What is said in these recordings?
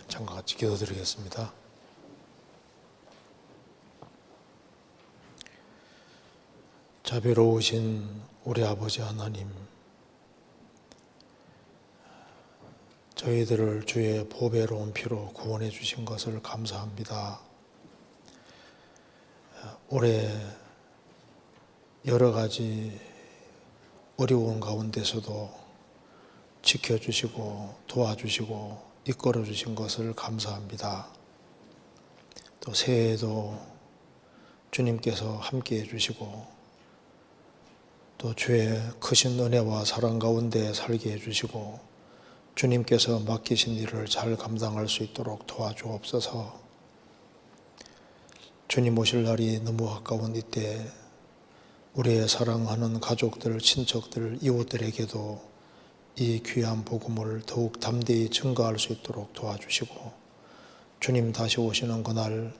잠깐 같이 기도드리겠습니다. 자비로우신 우리 아버지 하나님, 저희들을 주의 보배로운 피로 구원해 주신 것을 감사합니다. 올해 여러 가지 어려운 가운데서도 지켜주시고 도와주시고 이끌어 주신 것을 감사합니다. 또 새해에도 주님께서 함께해 주시고 또 주의 크신 은혜와 사랑 가운데 살게 해주시고 주님께서 맡기신 일을 잘 감당할 수 있도록 도와주옵소서. 주님 오실 날이 너무 가까운 이때 우리의 사랑하는 가족들, 친척들, 이웃들에게도 이 귀한 복음을 더욱 담대히 증거할 수 있도록 도와주시고 주님 다시 오시는 그날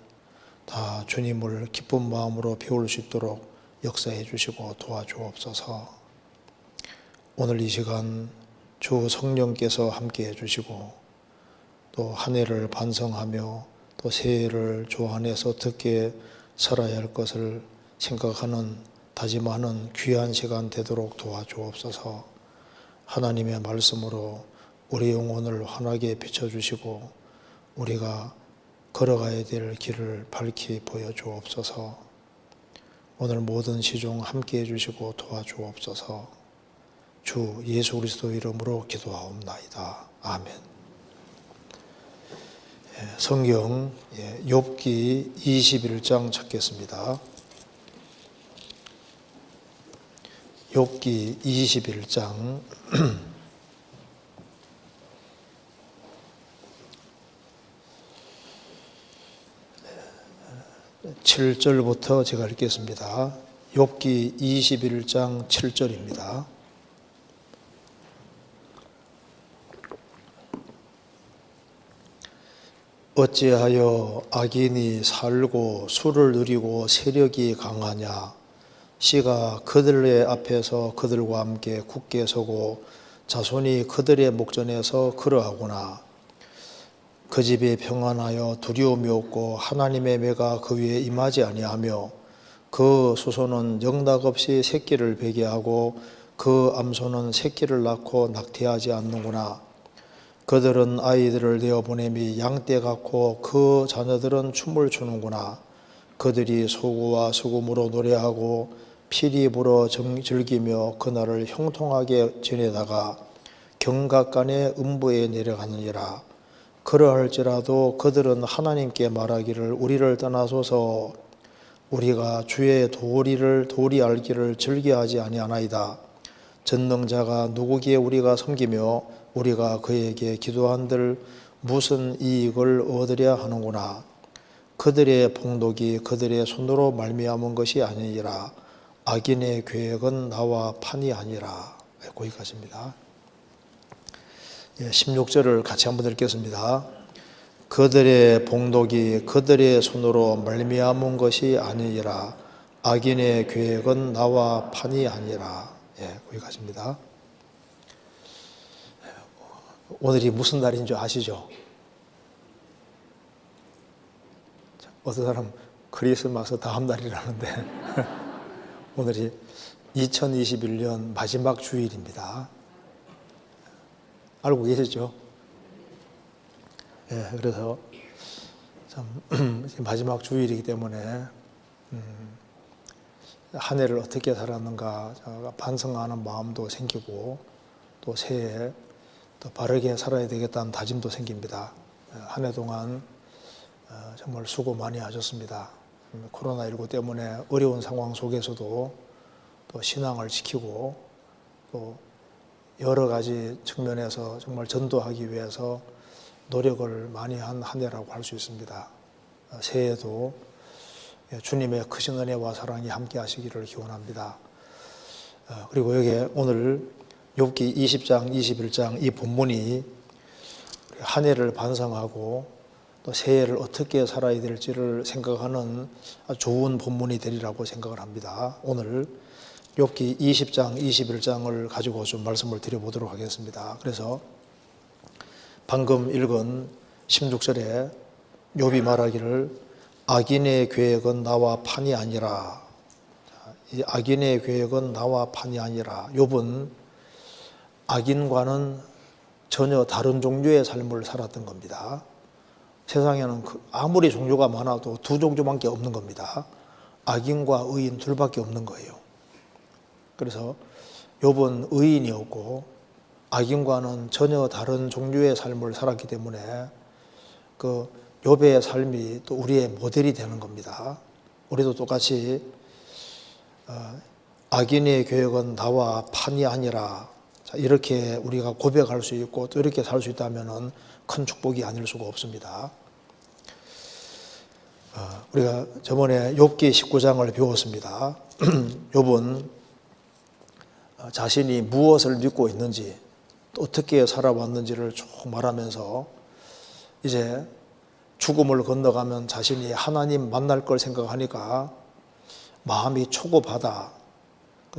다 주님을 기쁜 마음으로 배울 수 있도록 역사해 주시고 도와주옵소서. 오늘 이 시간 주 성령께서 함께해 주시고 또 한 해를 반성하며 또 새해를 주 안에서 어떻게 살아야 할 것을 생각하는 다짐하는 귀한 시간 되도록 도와주옵소서. 하나님의 말씀으로 우리 영혼을 환하게 비춰주시고 우리가 걸어가야 될 길을 밝히 보여주옵소서. 오늘 모든 시종 함께해 주시고 도와주옵소서. 주 예수 그리스도 이름으로 기도하옵나이다. 아멘. 성경 욥기 21장 찾겠습니다. 욥기 21장 7절부터 제가 읽겠습니다. 욥기 21장 7절입니다. 어찌하여 악인이 살고 수를 누리고 세력이 강하냐. 씨가 그들의 앞에서 그들과 함께 굳게 서고 자손이 그들의 목전에서 그러하구나. 그 집이 평안하여 두려움이 없고 하나님의 매가 그 위에 임하지 아니하며 그 수소는 영락없이 새끼를 베게 하고 그 암소는 새끼를 낳고 낙태하지 않는구나. 그들은 아이들을 내어보내미 양떼 같고 그 자녀들은 춤을 추는구나. 그들이 소구와 수금으로 노래하고 피리 불어 즐기며 그날을 형통하게 지내다가 경각간에 음부에 내려가느니라. 그러할지라도 그들은 하나님께 말하기를 우리를 떠나소서. 우리가 주의 도리 알기를 즐겨하지 아니하나이다. 전능자가 누구기에 우리가 섬기며 우리가 그에게 기도한들 무슨 이익을 얻으려 하는구나. 그들의 봉독이 그들의 손으로 말미암은 것이 아니니라. 악인의 계획은 나와 판이 아니라. 거기까지입니다. 16절을 같이 한번 읽겠습니다. 그들의 봉독이 그들의 손으로 말미암은 것이 아니니라. 악인의 계획은 나와 판이 아니라. 거기까지입니다. 오늘이 무슨 날인 줄 아시죠? 어떤 사람 크리스마스 다음 날이라는데 오늘이 2021년 마지막 주일입니다. 알고 계시죠? 그래서 참 마지막 주일이기 때문에 한 해를 어떻게 살았는가 반성하는 마음도 생기고 또 새해 또 바르게 살아야 되겠다는 다짐도 생깁니다. 한 해 동안 정말 수고 많이 하셨습니다. 코로나19 때문에 어려운 상황 속에서도 또 신앙을 지키고 또 여러 가지 측면에서 정말 전도하기 위해서 노력을 많이 한 한 해라고 할 수 있습니다. 새해에도 주님의 크신 은혜와 사랑이 함께 하시기를 기원합니다. 그리고 여기 오늘 욥기 20장, 21장 이 본문이 한 해를 반성하고 또 새해를 어떻게 살아야 될지를 생각하는 아주 좋은 본문이 되리라고 생각을 합니다. 오늘 욥기 20장, 21장을 가지고 좀 말씀을 드려보도록 하겠습니다. 그래서 방금 읽은 16절에 욥이 말하기를 악인의 계획은 나와 판이 아니라, 이 악인의 계획은 나와 판이 아니라, 욥은 악인과는 전혀 다른 종류의 삶을 살았던 겁니다. 세상에는 아무리 종류가 많아도 두 종류밖에 없는 겁니다. 악인과 의인 둘밖에 없는 거예요. 그래서 욥은 의인이었고 악인과는 전혀 다른 종류의 삶을 살았기 때문에 그 욥의 삶이 또 우리의 모델이 되는 겁니다. 우리도 똑같이 악인의 계획은 나와 판이 아니라, 이렇게 우리가 고백할 수 있고 또 이렇게 살 수 있다면 큰 축복이 아닐 수가 없습니다. 우리가 저번에 욥기 19장을 배웠습니다. 욥은 자신이 무엇을 믿고 있는지 또 어떻게 살아왔는지를 쭉 말하면서 이제 죽음을 건너가면 자신이 하나님 만날 걸 생각하니까 마음이 초급하다,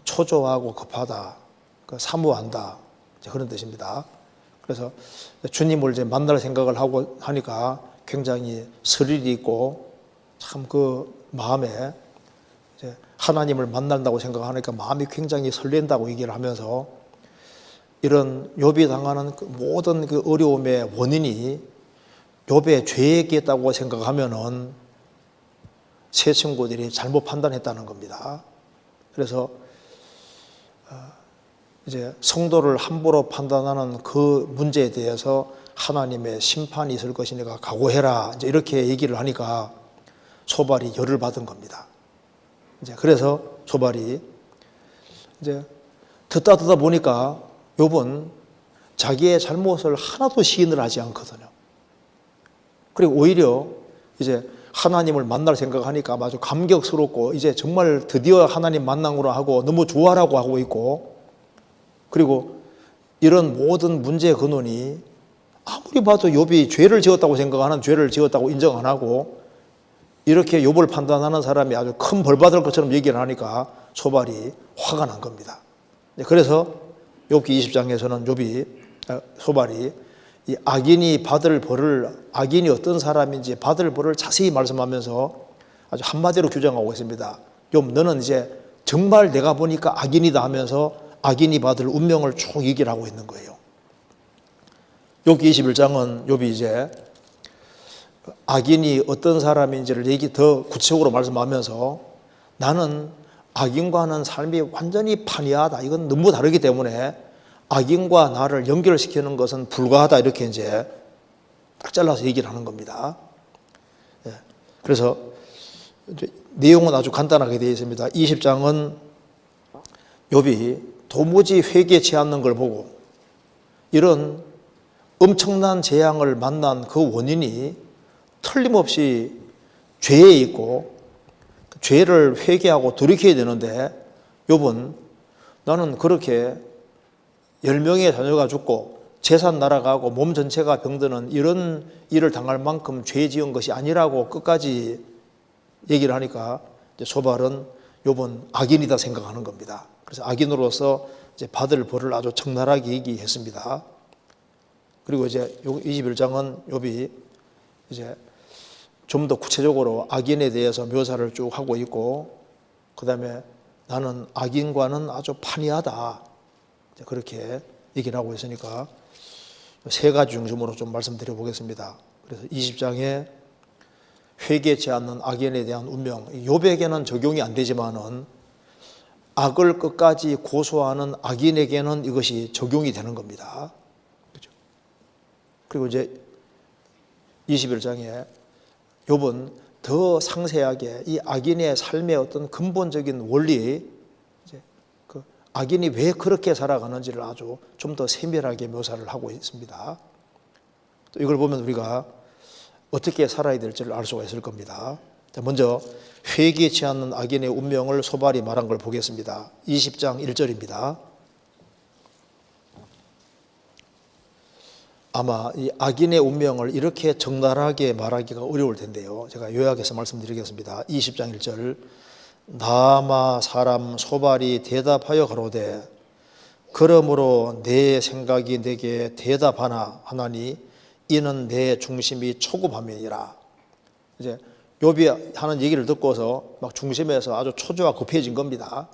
초조하고 급하다, 사모한다, 그런 뜻입니다. 그래서 주님을 이제 만날 생각을 하고 하니까 굉장히 스릴이 있고 참 그 마음에 이제 하나님을 만난다고 생각하니까 마음이 굉장히 설렌다고 얘기를 하면서, 이런 욥이 당하는 그 모든 그 어려움의 원인이 욥의 죄에 있다고 생각하면은 세 친구들이 잘못 판단했다는 겁니다. 그래서 이제 성도를 함부로 판단하는 그 문제에 대해서 하나님의 심판이 있을 것이니까 각오해라, 이제 이렇게 얘기를 하니까 소발이 열을 받은 겁니다. 이제 그래서 소발이 이제 듣다 보니까 욥은 자기의 잘못을 하나도 시인을 하지 않거든요. 그리고 오히려 이제 하나님을 만날 생각하니까 아주 감격스럽고 이제 정말 드디어 하나님 만나구나 하고 너무 좋아라고 하고 있고, 그리고 이런 모든 문제의 근원이 아무리 봐도 욥이 죄를 지었다고 생각하는 죄를 지었다고 인정 안 하고 이렇게 욥을 판단하는 사람이 아주 큰 벌 받을 것처럼 얘기를 하니까 소발이 화가 난 겁니다. 그래서 욥기 20장에서는 소발이 이 악인이 받을 벌을, 악인이 어떤 사람인지 받을 벌을 자세히 말씀하면서 아주 한마디로 규정하고 있습니다. 욥, 너는 이제 정말 내가 보니까 악인이다 하면서 악인이 받을 운명을 쭉 얘기를 하고 있는 거예요. 욥기 21장은 욥이 이제 악인이 어떤 사람인지를 더 구체적으로 말씀하면서, 나는 악인과는 삶이 완전히 판이하다, 이건 너무 다르기 때문에 악인과 나를 연결시키는 것은 불가하다, 이렇게 이제 딱 잘라서 얘기를 하는 겁니다. 그래서 내용은 아주 간단하게 되어 있습니다. 20장은 욥이 도무지 회개치 않는 걸 보고 이런 엄청난 재앙을 만난 그 원인이 틀림없이 죄에 있고 죄를 회개하고 돌이켜야 되는데, 욥은 나는 그렇게 10명의 자녀가 죽고 재산 날아가고 몸 전체가 병드는 이런 일을 당할 만큼 죄 지은 것이 아니라고 끝까지 얘기를 하니까 소발은 욥은 악인이다 생각하는 겁니다. 그래서 악인으로서 이제 받을 벌을 아주 적나라하게 얘기했습니다. 그리고 이제 21장은 욥이 이제 좀 더 구체적으로 악인에 대해서 묘사를 쭉 하고 있고, 그 다음에 나는 악인과는 아주 판이하다, 그렇게 얘기를 하고 있으니까 세 가지 중심으로 좀 말씀드려 보겠습니다. 그래서 20장에 회개치 않는 악인에 대한 운명, 욥에게는 적용이 안 되지만은 악을 끝까지 고소하는 악인에게는 이것이 적용이 되는 겁니다. 그렇죠? 그리고 이제 21장에 욥은 더 상세하게 이 악인의 삶의 어떤 근본적인 원리, 이제 그 악인이 왜 그렇게 살아가는지를 아주 좀 더 세밀하게 묘사를 하고 있습니다. 또 이걸 보면 우리가 어떻게 살아야 될지를 알 수가 있을 겁니다. 먼저 회개치 않는 악인의 운명을 소발이 말한 걸 보겠습니다. 20장 1절입니다. 아마 이 악인의 운명을 이렇게 적나라하게 말하기가 어려울 텐데요. 제가 요약해서 말씀드리겠습니다. 20장 1절. 나아마 사람 소발이 대답하여 가로되 그러므로 내 생각이 내게 대답하나 하나니 이는 내 중심이 초급함이니라. 이제 욥이 하는 얘기를 듣고서 막 중심에서 아주 초조와 급해진 겁니다.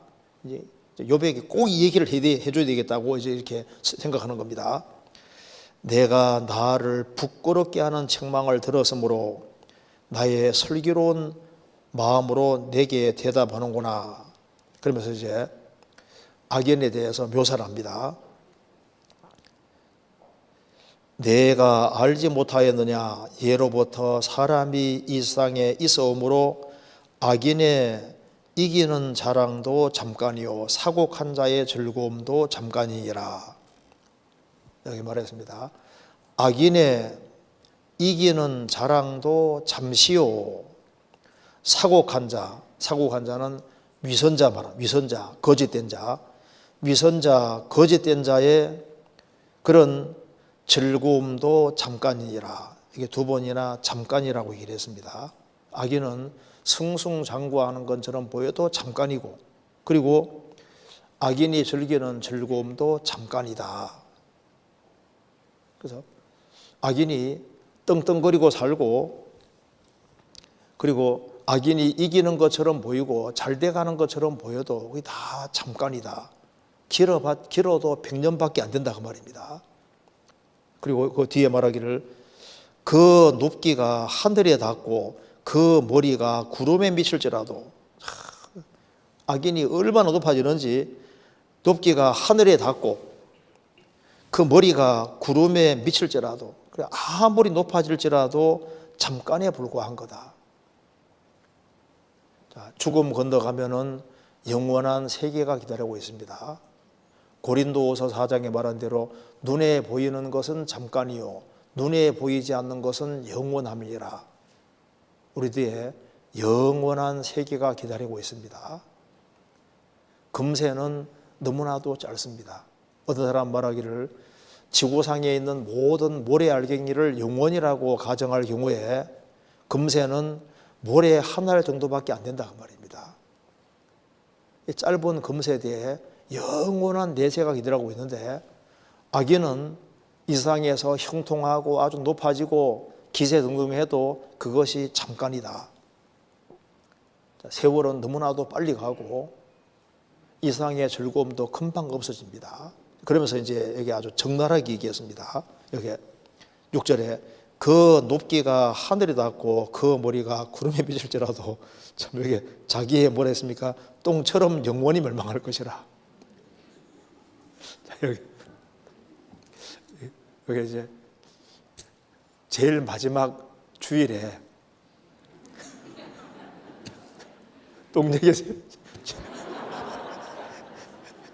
이제 욥에게 꼭 이 얘기를 해줘야 되겠다고 이제 이렇게 생각하는 겁니다. 내가 나를 부끄럽게 하는 책망을 들었으므로 나의 슬기로운 마음으로 내게 대답하는구나. 그러면서 이제 악인에 대해서 묘사를 합니다. 내가 알지 못하였느냐? 예로부터 사람이 이 세상에 있어오므로 악인의 이기는 자랑도 잠깐이요 사곡한 자의 즐거움도 잠깐이니라. 여기 말했습니다. 악인의 이기는 자랑도 잠시요 사곡한 자는 위선자 말합니다. 위선자, 거짓된 자, 위선자, 거짓된 자의 그런 즐거움도 잠깐이니라. 이게 두 번이나 잠깐이라고 얘기를 했습니다. 악인은 승승장구하는 것처럼 보여도 잠깐이고, 그리고 악인이 즐기는 즐거움도 잠깐이다. 그래서 악인이 떵떵거리고 살고, 그리고 악인이 이기는 것처럼 보이고 잘 돼가는 것처럼 보여도 그게 다 잠깐이다. 길어도 100년밖에 안 된다 그 말입니다. 그리고 그 뒤에 말하기를 그 높기가 하늘에 닿고 그 머리가 구름에 미칠지라도, 악인이 얼마나 높아지는지, 높기가 하늘에 닿고 그 머리가 구름에 미칠지라도, 아무리 높아질지라도 잠깐에 불과한 거다. 죽음 건너가면은 영원한 세계가 기다리고 있습니다. 고린도후서 4장에 말한 대로 눈에 보이는 것은 잠깐이요 눈에 보이지 않는 것은 영원함이라. 우리 뒤에 영원한 세계가 기다리고 있습니다. 금세는 너무나도 짧습니다. 어떤 사람 말하기를 지구상에 있는 모든 모래알갱이를 영원이라고 가정할 경우에 금세는 모래 한 알 정도밖에 안 된다 그 말입니다. 이 짧은 금세대에 영원한 내세가 기다리고 있는데, 악인은 이 세상에서 형통하고 아주 높아지고 기세등등해도 그것이 잠깐이다. 세월은 너무나도 빨리 가고 이 세상의 즐거움도 금방 없어집니다. 그러면서 이제 여기 아주 적나라하게 얘기했습니다. 여기 6절에 그 높기가 하늘에 닿고 그 머리가 구름에 비칠지라도, 참 여기 자기의 뭐라 했습니까? 똥처럼 영원히 멸망할 것이라. 여기 이제 제일 마지막 주일에 똥 얘기했어요.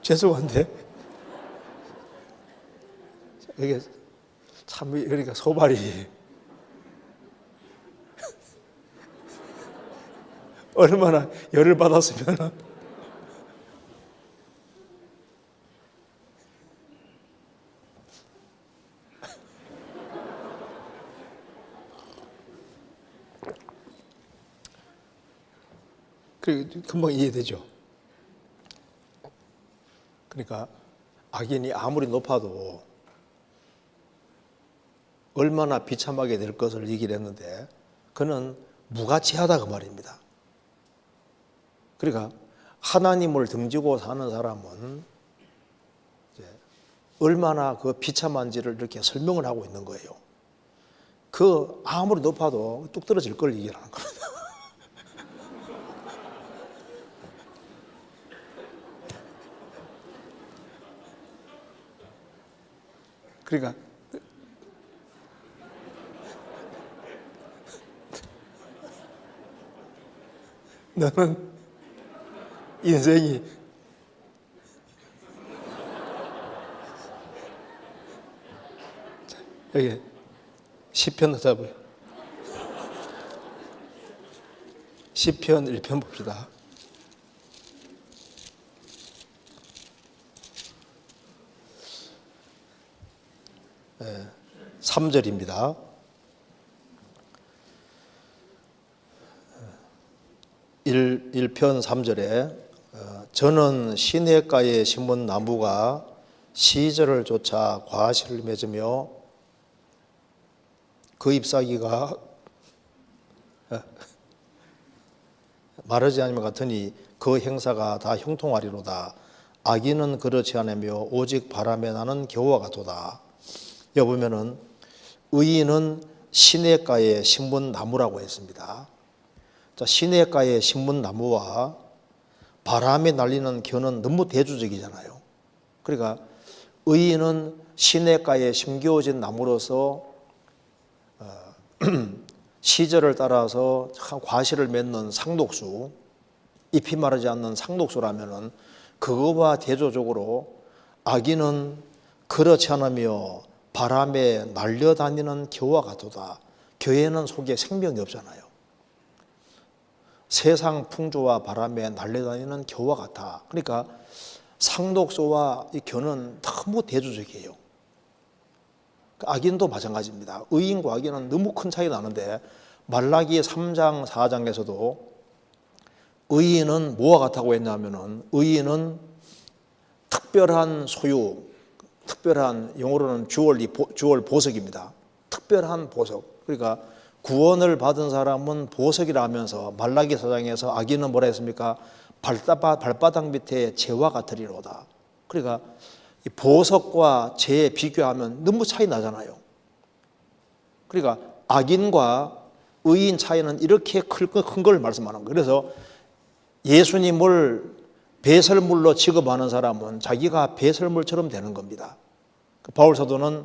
죄송한데 이게 참, 그러니까 소발이 얼마나 열을 받았으면 금방 이해되죠. 그러니까 악인이 아무리 높아도 얼마나 비참하게 될 것을 얘기를 했는데 그는 무가치하다 그 말입니다. 그러니까 하나님을 등지고 사는 사람은 이제 얼마나 그 비참한지를 이렇게 설명을 하고 있는 거예요. 그 아무리 높아도 뚝 떨어질 걸 얘기를 하는 겁니다. 그러니까 너는 인생이 여기 시편 찾아보요. 시편 1편 봅시다. 3절입니다. 1편 3절에 저는 시냇가에 심은 나무가 시절을 쫓아 과실을 맺으며 그 잎사귀가 마르지 아니면 같으니 그 행사가 다 형통하리로다. 악인은 그렇지 않으며 오직 바람에 나는 겨와 같도다. 여기 보면은 의인은 시냇가에 심은 나무라고 했습니다. 자, 시냇가에 심은 나무와 바람에 날리는 겨는 너무 대조적이잖아요. 그러니까 의인은 시냇가에 심겨진 나무로서 시절을 따라서 과실을 맺는 상독수, 잎이 마르지 않는 상독수라면은 그거와 대조적으로 악인은 그렇지 않으며 바람에 날려다니는 겨와 같도다. 겨에는 속에 생명이 없잖아요. 세상 풍조와 바람에 날려다니는 겨와 같아. 그러니까 상독수와 이 겨는 너무 대조적이에요. 악인도 마찬가지입니다. 의인과 악인은 너무 큰 차이가 나는데 말라기 3장 4장에서도 의인은 뭐와 같다고 했냐면은 의인은 특별한 소유, 특별한 영어로는 주얼 보석입니다. 특별한 보석. 그러니까 구원을 받은 사람은 보석이라 하면서 말라기 4장에서 악인은 뭐라 했습니까? 발바닥 밑에 재와 같으리로다. 그러니까 이 보석과 재에 비교하면 너무 차이 나잖아요. 그러니까 악인과 의인 차이는 이렇게 큰 걸 말씀하는 거예요. 그래서 예수님을 배설물로 취급하는 사람은 자기가 배설물처럼 되는 겁니다. 바울 사도는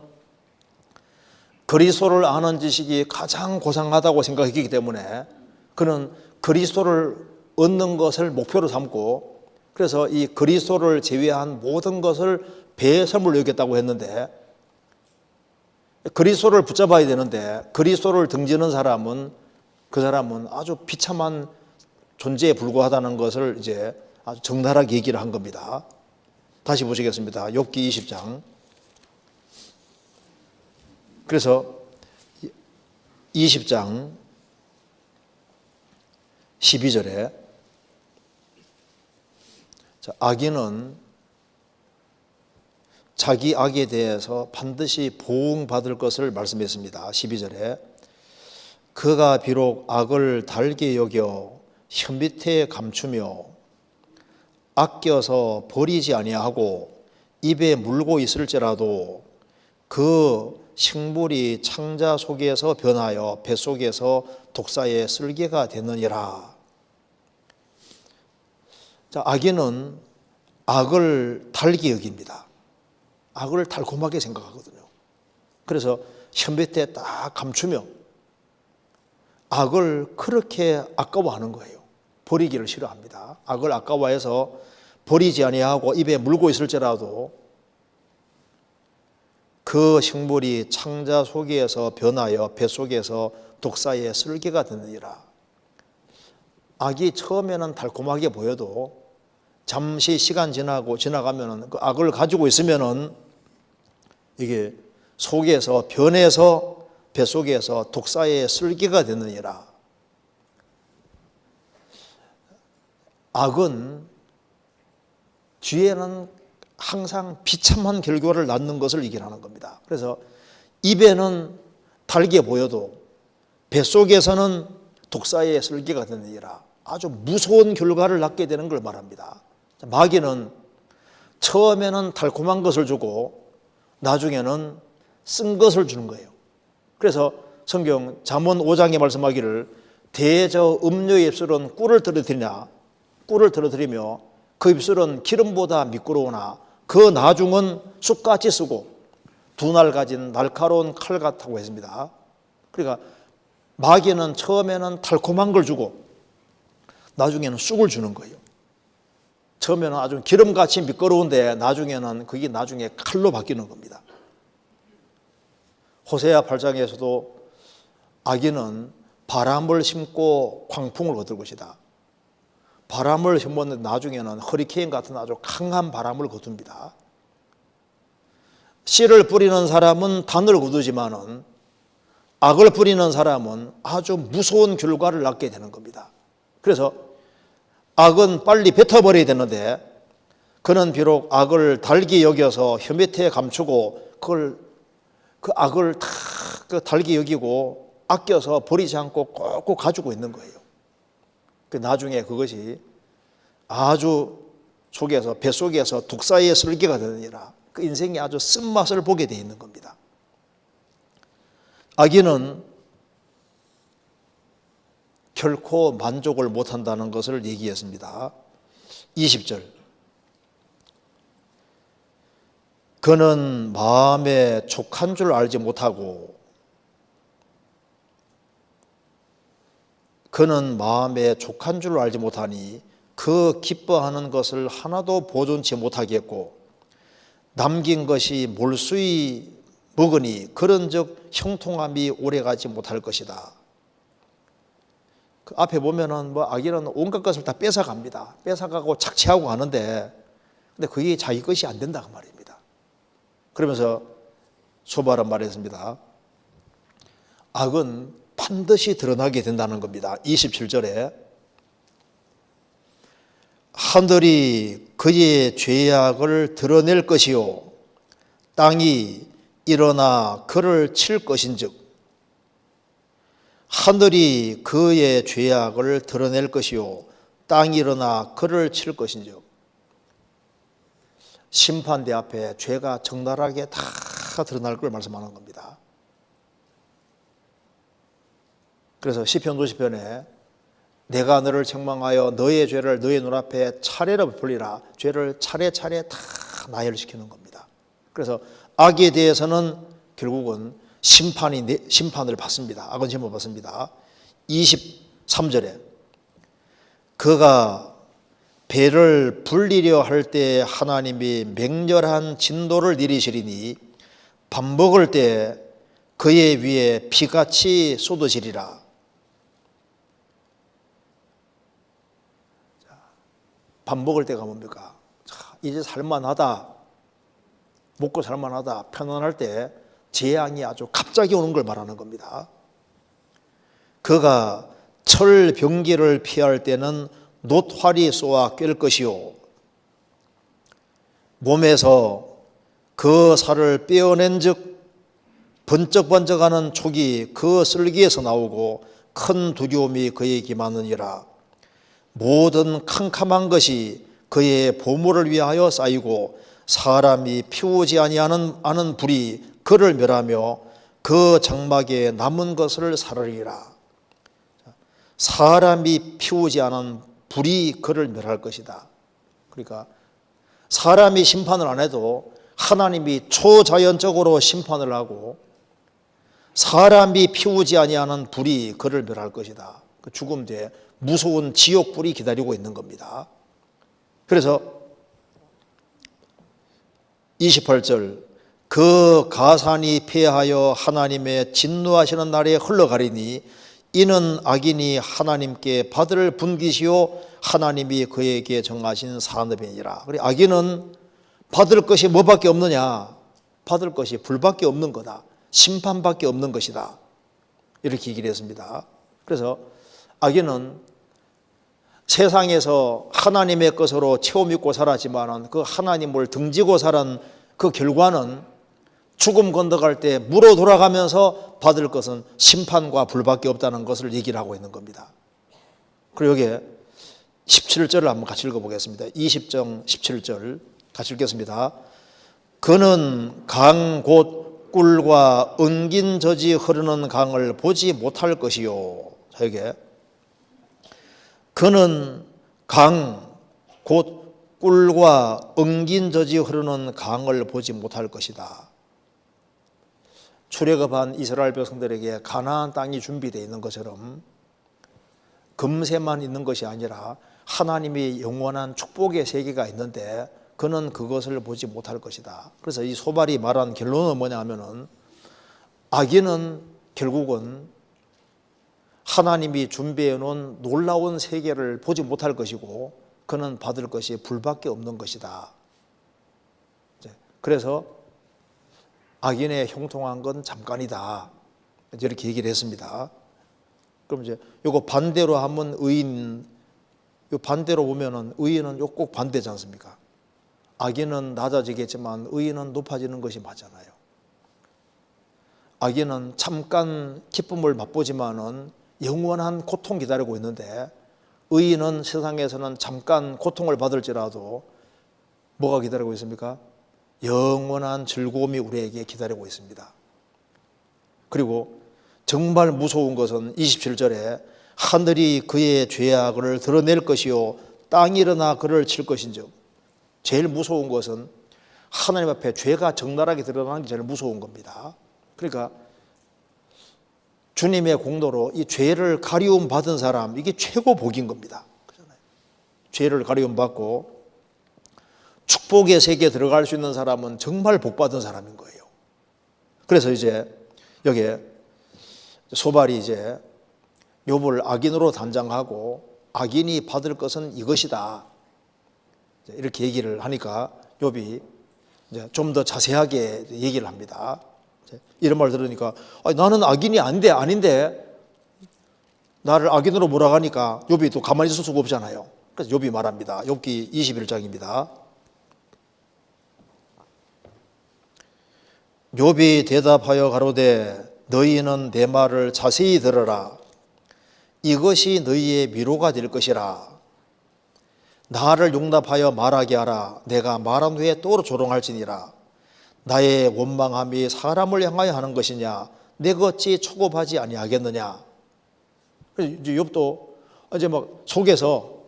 그리스도를 아는 지식이 가장 고상하다고 생각했기 때문에 그는 그리스도를 얻는 것을 목표로 삼고 그래서 이 그리스도를 제외한 모든 것을 배설물로 여겼다고 했는데 그리스도를 붙잡아야 되는데 그리스도를 등지는 사람은 그 사람은 아주 비참한 존재에 불과하다는 것을 이제 아주 적나라하게 얘기를 한 겁니다. 다시 보시겠습니다. 욥기 20장. 그래서 20장 12절에 악인은 자기 악에 대해서 반드시 보응받을 것을 말씀했습니다. 12절에 그가 비록 악을 달게 여겨 혀 밑에 감추며 아껴서 버리지 아니하고 입에 물고 있을지라도 그 식물이 창자 속에서 변하여 뱃속에서 독사의 쓸개가 되느니라. 자, 악인은 악을 달게 여깁니다. 악을 달콤하게 생각하거든요. 그래서 혀 밑에 딱 감추며 악을 그렇게 아까워하는 거예요. 버리기를 싫어합니다. 악을 아까워해서 버리지 아니하고 입에 물고 있을지라도 그 식물이 창자 속에서 변하여 뱃속에서 독사의 쓸개가 되느니라. 악이 처음에는 달콤하게 보여도 잠시 시간 지나가면은 그 악을 가지고 있으면은 이게 속에서 변해서 뱃속에서 독사의 쓸개가 되느니라. 악은 뒤에는 항상 비참한 결과를 낳는 것을 얘기하는 겁니다. 그래서 입에는 달게 보여도 뱃속에서는 독사의 쓸개가 되느니라. 아주 무서운 결과를 낳게 되는 걸 말합니다. 마귀는 처음에는 달콤한 것을 주고 나중에는 쓴 것을 주는 거예요. 그래서 성경 잠언 5장에 말씀하기를 대저 음료의 입술은 꿀을 떨어뜨리냐, 꿀을 떨어뜨리며 그 입술은 기름보다 미끄러우나 그 나중은 쑥같이 쓰고 두 날 가진 날카로운 칼 같다고 했습니다. 그러니까 마귀는 처음에는 달콤한 걸 주고 나중에는 쑥을 주는 거예요. 처음에는 아주 기름같이 미끄러운데 나중에는 그게 나중에 칼로 바뀌는 겁니다. 호세아 8장에서도 악인은 바람을 심고 광풍을 거둘 것이다. 바람을 심었는데 나중에는 허리케인 같은 아주 강한 바람을 거둡니다. 씨를 뿌리는 사람은 단을 거두지만은 악을 뿌리는 사람은 아주 무서운 결과를 낳게 되는 겁니다. 그래서 악은 빨리 뱉어버려야 되는데 그는 비록 악을 달게 여겨서 혀 밑에 감추고 그 악을 다 그 달게 여기고 아껴서 버리지 않고 꼭꼭 가지고 있는 거예요. 그 나중에 그것이 아주 속에서 뱃속에서 독사의 설계가 되느니라 그 인생이 아주 쓴맛을 보게 되어 있는 겁니다. 악인은 결코 만족을 못한다는 것을 얘기했습니다. 20절 그는 마음에 족한 줄 알지 못하고 그는 마음에 족한 줄 알지 못하니 그 기뻐하는 것을 하나도 보존치 못하겠고 남긴 것이 몰수히 먹으니 그런즉 형통함이 오래가지 못할 것이다. 그 앞에 보면은 악인은 온갖 것을 다 뺏어갑니다. 뺏어가고 착취하고 가는데 근데 그게 자기 것이 안 된다 그 말입니다. 그러면서 소발은 말했습니다. 악은 반드시 드러나게 된다는 겁니다. 27절에 하늘이 그의 죄악을 드러낼 것이요 땅이 일어나 그를 칠 것인즉 하늘이 그의 죄악을 드러낼 것이요 땅이 일어나 그를 칠 것인즉 심판대 앞에 죄가 적나라하게 다 드러날 걸 말씀하는 겁니다. 그래서 시편 50편에 내가 너를 책망하여 너의 죄를 너의 눈앞에 차례로 베풀리라 죄를 차례차례 다 나열시키는 겁니다. 그래서 악에 대해서는 결국은 심판을 받습니다. 악은 심판을 받습니다. 23절에 그가 배를 불리려 할 때 하나님이 맹렬한 진노를 내리시리니 밥 먹을 때 그의 위에 비같이 쏟으시리라. 밥 먹을 때가 뭡니까? 이제 살만하다, 먹고 살만하다, 편안할 때 재앙이 아주 갑자기 오는 걸 말하는 겁니다. 그가 철병기를 피할 때는 놋활이 쏘아 꿰를 것이요 몸에서 그 살을 빼어낸 즉 번쩍번쩍하는 촉이 그 쓸기에서 나오고 큰 두려움이 그에게 임하느니라. 모든 캄캄한 것이 그의 보물을 위하여 쌓이고 사람이 피우지 아니하는 불이 그를 멸하며 그 장막에 남은 것을 사르리라. 사람이 피우지 않은 불이 그를 멸할 것이다. 그러니까 사람이 심판을 안 해도 하나님이 초자연적으로 심판을 하고 사람이 피우지 아니하는 불이 그를 멸할 것이다. 그 죽음 뒤에 무서운 지옥불이 기다리고 있는 겁니다. 그래서 28절 그 가산이 패하여 하나님의 진노하시는 날에 흘러가리니 이는 악인이 하나님께 받을 분깃이요 하나님이 그에게 정하신 산업이니라. 그래 악인은 받을 것이 뭐밖에 없느냐? 받을 것이 불밖에 없는 거다. 심판밖에 없는 것이다. 이렇게 얘기를 했습니다. 그래서 악인은 세상에서 하나님의 것으로 체험 있고 살았지만 그 하나님을 등지고 살은 그 결과는 죽음 건너갈 때 물어 돌아가면서 받을 것은 심판과 불밖에 없다는 것을 얘기를 하고 있는 겁니다. 그리고 여기에 17절을 한번 같이 읽어보겠습니다. 20장 17절 같이 읽겠습니다. 그는 강 곧 꿀과 은긴 젖이 흐르는 강을 보지 못할 것이요. 자, 여기에 그는 강 곧 꿀과 은긴 젖이 흐르는 강을 보지 못할 것이다. 출애굽한 이스라엘 백성들에게 가나안 땅이 준비되어 있는 것처럼 금세만 있는 것이 아니라 하나님이 영원한 축복의 세계가 있는데 그는 그것을 보지 못할 것이다. 그래서 이 소발이 말한 결론은 뭐냐 하면은 악인은 결국은 하나님이 준비해 놓은 놀라운 세계를 보지 못할 것이고 그는 받을 것이 불밖에 없는 것이다. 그래서 악인의 형통한 건 잠깐이다. 이렇게 얘기를 했습니다. 그럼 이제 요거 반대로 하면 의인, 요 반대로 보면은 의인은 요 꼭 반대지 않습니까? 악인은 낮아지겠지만 의인은 높아지는 것이 맞잖아요. 악인은 잠깐 기쁨을 맛보지만은 영원한 고통 기다리고 있는데, 의인은 세상에서는 잠깐 고통을 받을지라도 뭐가 기다리고 있습니까? 영원한 즐거움이 우리에게 기다리고 있습니다. 그리고 정말 무서운 것은 27절에 하늘이 그의 죄악을 드러낼 것이요 땅이 일어나 그를 칠 것인즉, 제일 무서운 것은 하나님 앞에 죄가 적나라하게 드러나는 게 제일 무서운 겁니다. 그러니까 주님의 공로로 이 죄를 가리움 받은 사람, 이게 최고 복인 겁니다. 죄를 가리움 받고 축복의 세계에 들어갈 수 있는 사람은 정말 복 받은 사람인 거예요. 그래서 이제 여기에 소발이 이제 욥을 악인으로 단장하고 악인이 받을 것은 이것이다, 이렇게 얘기를 하니까 욥이 이제 좀 더 자세하게 얘기를 합니다. 이런 말 들으니까 나는 악인이 아닌데 나를 악인으로 몰아가니까 욥이 또 가만히 있을 수가 없잖아요. 그래서 욥이 말합니다. 욥기 21장입니다. 욥이 대답하여 가로되 너희는 내 말을 자세히 들어라. 이것이 너희의 위로가 될 것이라. 나를 용납하여 말하게 하라. 내가 말한 후에 또 조롱할지니라. 나의 원망함이 사람을 향하여 하는 것이냐? 내가 어찌 초급하지 아니하겠느냐? 이제 욥도 이제 막 속에서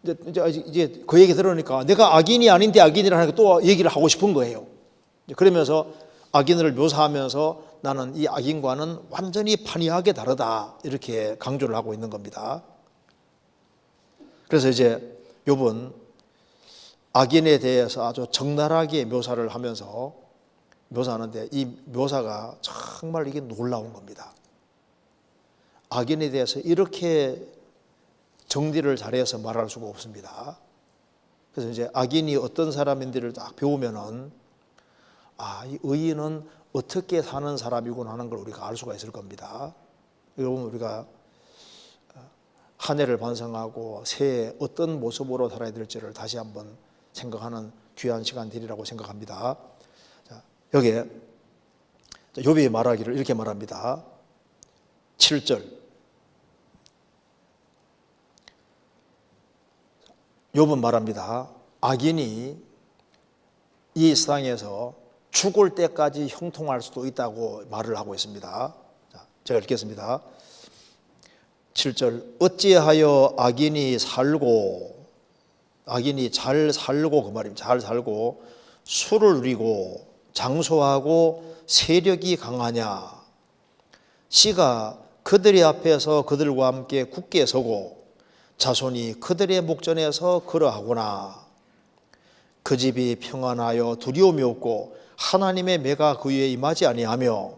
이제 그 얘기 들으니까 내가 악인이 아닌데 악인이라 하니까 또 얘기를 하고 싶은 거예요. 그러면서 악인을 묘사하면서 나는 이 악인과는 완전히 판이하게 다르다, 이렇게 강조를 하고 있는 겁니다. 그래서 이제 욥은 악인에 대해서 아주 적나라하게 묘사를 하면서 묘사하는데, 이 묘사가 정말 이게 놀라운 겁니다. 악인에 대해서 이렇게 정리를 잘해서 말할 수가 없습니다. 그래서 이제 악인이 어떤 사람인지를 딱 배우면은 이 의인은 어떻게 사는 사람이구나 하는 걸 우리가 알 수가 있을 겁니다. 여러분, 우리가 한 해를 반성하고 새해 어떤 모습으로 살아야 될지를 다시 한번 생각하는 귀한 시간들이라고 생각합니다. 자, 여기에 욥이 말하기를 이렇게 말합니다. 7절. 욥은 말합니다. 악인이 이 세상에서 죽을 때까지 형통할 수도 있다고 말을 하고 있습니다. 자, 제가 읽겠습니다. 7절. 어찌하여 악인이 잘 살고, 그 말입니다. 잘 살고 수를 누리고 장소하고 세력이 강하냐? 씨가 그들의 앞에서 그들과 함께 굳게 서고 자손이 그들의 목전에서 그러하구나. 그 집이 평안하여 두려움이 없고 하나님의 매가 그 위에 임하지 아니하며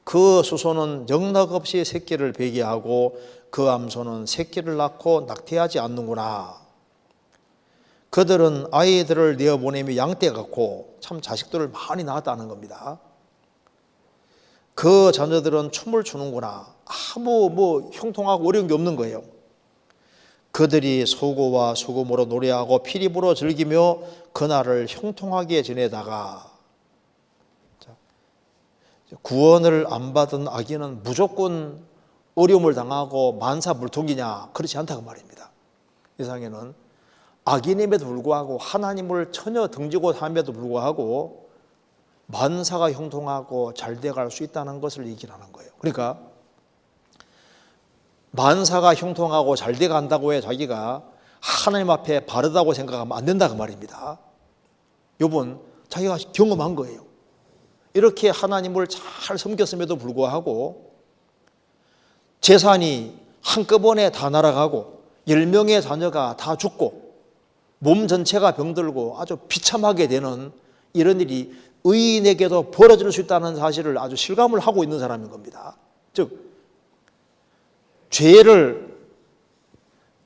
그 수소는 영락없이 새끼를 베게 하고 그 암소는 새끼를 낳고 낙태하지 않는구나. 그들은 아이들을 내어보내며 양떼 같고, 참 자식들을 많이 낳았다는 겁니다. 그 자녀들은 춤을 추는구나. 아무 형통하고 어려운 게 없는 거예요. 그들이 소고와 수금으로 노래하고 피리부로 즐기며 그날을 형통하게 지내다가, 구원을 안 받은 악인은 무조건 어려움을 당하고 만사불통이냐? 그렇지 않다고 말입니다. 이 세상에는 악인임에도 불구하고 하나님을 전혀 등지고 삶에도 불구하고 만사가 형통하고 잘 돼갈 수 있다는 것을 얘기하는 거예요. 그러니까 만사가 형통하고 잘 돼간다고 해 자기가 하나님 앞에 바르다고 생각하면 안 된다고 말입니다. 욥은 자기가 경험한 거예요. 이렇게 하나님을 잘 섬겼음에도 불구하고 재산이 한꺼번에 다 날아가고 10명의 자녀가 다 죽고 몸 전체가 병들고 아주 비참하게 되는 이런 일이 의인에게도 벌어질 수 있다는 사실을 아주 실감을 하고 있는 사람인 겁니다. 즉 죄를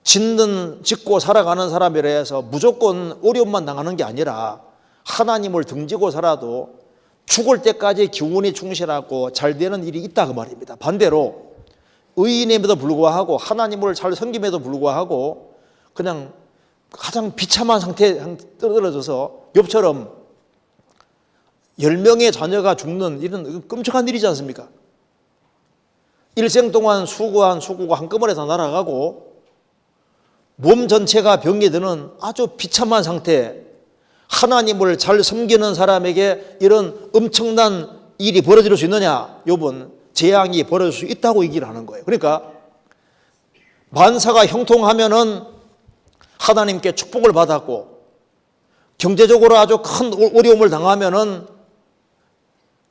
짓고 살아가는 사람이라 해서 무조건 어려움만 당하는 게 아니라 하나님을 등지고 살아도 죽을 때까지 기운이 충실하고 잘 되는 일이 있다 그 말입니다. 반대로 의인임에도 불구하고 하나님을 잘 섬김에도 불구하고 그냥 가장 비참한 상태에 떨어져서 욥처럼 10명의 자녀가 죽는 이런 끔찍한 일이지 않습니까? 일생 동안 수고한 수고가 한꺼번에 다 날아가고 몸 전체가 병이 드는 아주 비참한 상태, 하나님을 잘 섬기는 사람에게 이런 엄청난 일이 벌어질 수 있느냐? 욥은 재앙이 벌어질 수 있다고 얘기를 하는 거예요. 그러니까 만사가 형통하면은 하나님께 축복을 받았고, 경제적으로 아주 큰 어려움을 당하면은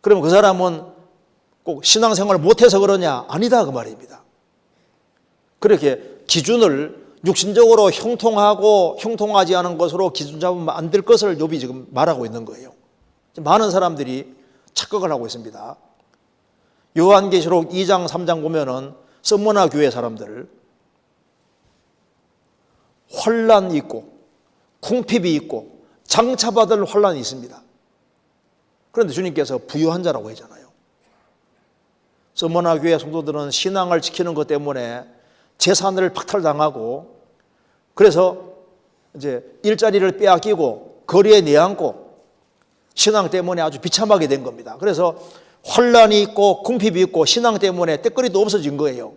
그러면 그 사람은 꼭 신앙생활을 못해서 그러냐? 아니다 그 말입니다. 그렇게 기준을 육신적으로 형통하고 형통하지 않은 것으로 기준 잡으면 안 될 것을 욥이 지금 말하고 있는 거예요. 많은 사람들이 착각을 하고 있습니다. 요한계시록 2장 3장 보면은 서머나 교회 사람들 환난이 있고 궁핍이 있고 장차받을 환난이 있습니다. 그런데 주님께서 부유한 자라고 하잖아요. 서머나 교회 성도들은 신앙을 지키는 것 때문에 재산을 박탈당하고, 그래서 이제 일자리를 빼앗기고 거리에 내앉고 신앙 때문에 아주 비참하게 된 겁니다. 그래서 환난이 있고 궁핍이 있고 신앙 때문에 때거리도 없어진 거예요.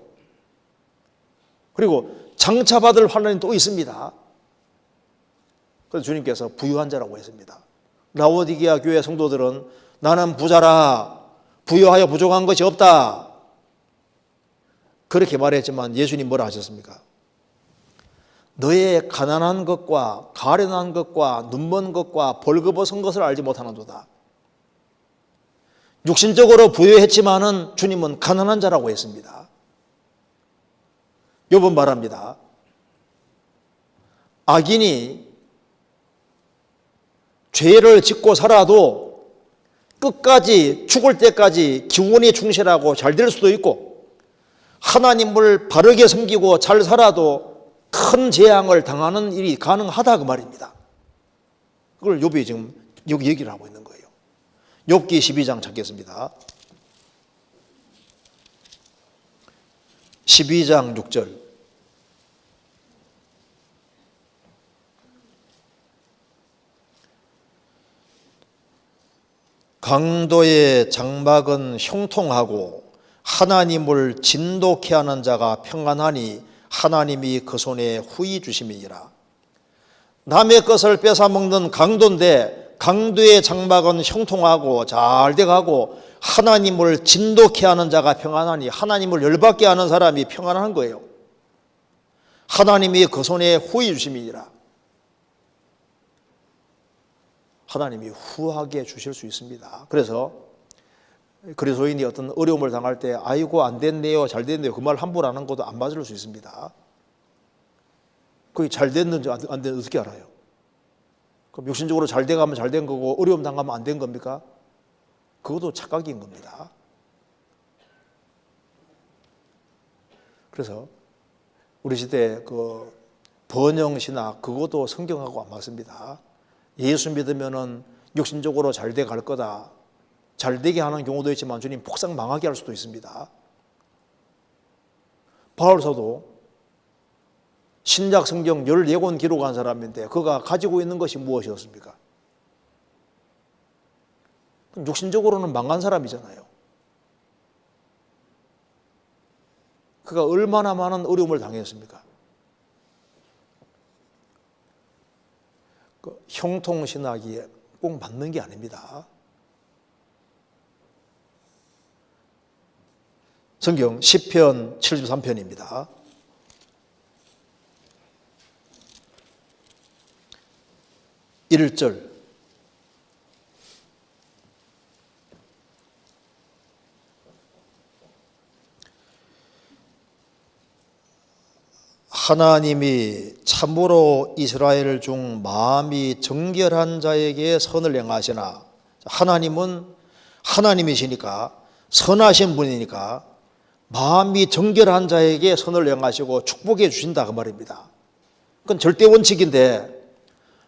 그리고 장차받을 환난이 또 있습니다. 그래서 주님께서 부유한 자라고 했습니다. 라오디게아 교회 성도들은 나는 부자라, 부유하여 부족한 것이 없다, 그렇게 말했지만 예수님 뭐라 하셨습니까? 너의 가난한 것과 가련한 것과 눈먼 것과 벌거벗은 것을 알지 못하는도다. 육신적으로 부유했지만은 주님은 가난한 자라고 했습니다. 욥은 말합니다. 악인이 죄를 짓고 살아도 끝까지 죽을 때까지 기원에 충실하고 잘 될 수도 있고, 하나님을 바르게 섬기고 잘 살아도 큰 재앙을 당하는 일이 가능하다 그 말입니다. 그걸 욥이 지금 여기 얘기를 하고 있는 거예요. 욥기 12장 찾겠습니다. 12장 6절. 강도의 장막은 형통하고 하나님을 진독케 하는 자가 평안하니 하나님이 그 손에 후히 주심이니라. 남의 것을 뺏어먹는 강도인데 강도의 장막은 형통하고 잘 돼가고 하나님을 진독케 하는 자가 평안하니, 하나님을 열받게 하는 사람이 평안한 거예요. 하나님이 그 손에 후히 주심이니라. 하나님이 후하게 주실 수 있습니다. 그래서 그리스도인이 어떤 어려움을 당할 때 아이고 안 됐네요, 잘 됐네요, 그 말 함부로 하는 것도 안 맞을 수 있습니다. 그게 잘 됐는지 안 됐는지 어떻게 알아요? 그럼 육신적으로 잘 돼가면 잘 된 거고 어려움 당하면 안 된 겁니까? 그것도 착각인 겁니다. 그래서 우리 시대 그 번영신학, 그것도 성경하고 안 맞습니다. 예수 믿으면은 육신적으로 잘 돼 갈 거다, 잘 되게 하는 경우도 있지만 주님 폭삭 망하게 할 수도 있습니다. 바울서도 신약 성경 14권 기록한 사람인데 그가 가지고 있는 것이 무엇이었습니까? 육신적으로는 망한 사람이잖아요. 그가 얼마나 많은 어려움을 당했습니까? 그 형통신학이 꼭 맞는 게 아닙니다. 성경 시편 73편입니다. 1절. 하나님이 참으로 이스라엘 중 마음이 정결한 자에게 선을 행하시나, 하나님은 하나님이시니까, 선하신 분이니까 마음이 정결한 자에게 선을 행하시고 축복해 주신다 그 말입니다. 그건 절대 원칙인데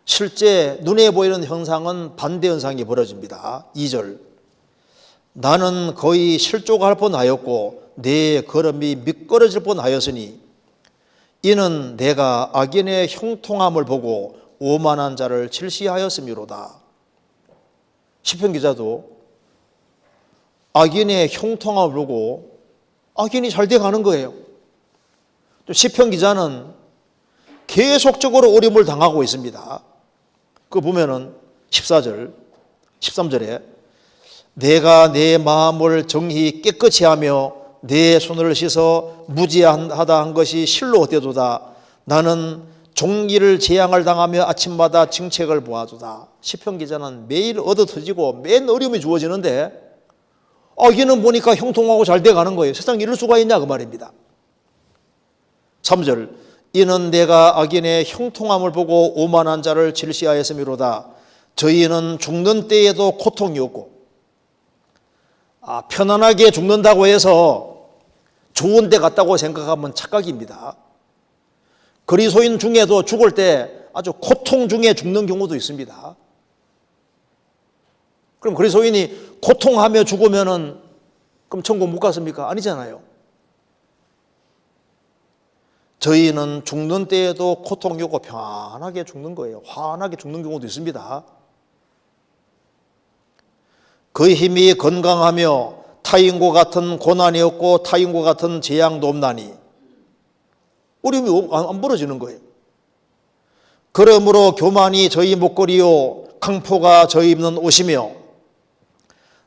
실제 눈에 보이는 현상은 반대 현상이 벌어집니다. 2절. 나는 거의 실족할 뻔하였고 내 걸음이 미끄러질 뻔하였으니 이는 내가 악인의 형통함을 보고 오만한 자를 질시하였음이로다. 시편 기자도 악인의 형통함을 보고 악인이 잘 돼가는 거예요. 또 시편 기자는 계속적으로 어려움을 당하고 있습니다. 그거 보면은 14절, 13절에 내가 내 마음을 정히 깨끗이 하며 내 손을 씻어 무지하다 한 것이 실로 어때도다. 나는 종기를 재앙을 당하며 아침마다 정책을 보아도다. 시편 기자는 매일 얻어 터지고 맨 어려움이 주어지는데 악인은 보니까 형통하고 잘 돼가는 거예요. 세상에 이럴 수가 있냐 그 말입니다. 3절 이는 내가 악인의 형통함을 보고 오만한 자를 질시하였음이로다. 저희는 죽는 때에도 고통이 없고 편안하게 죽는다고 해서 좋은 데 갔다고 생각하면 착각입니다. 그리스도인 중에도 죽을 때 아주 고통 중에 죽는 경우도 있습니다. 그럼 그리스도인이 고통하며 죽으면은 그럼 천국 못 갔습니까? 아니잖아요. 저희는 죽는 때에도 고통이 없고 편안하게 죽는 거예요. 환하게 죽는 경우도 있습니다. 그 힘이 건강하며 타인과 같은 고난이 없고 타인과 같은 재앙도 없나니 어려움이 안 벌어지는 거예요. 그러므로 교만이 저희 목걸이요 강포가 저희 입는 옷이며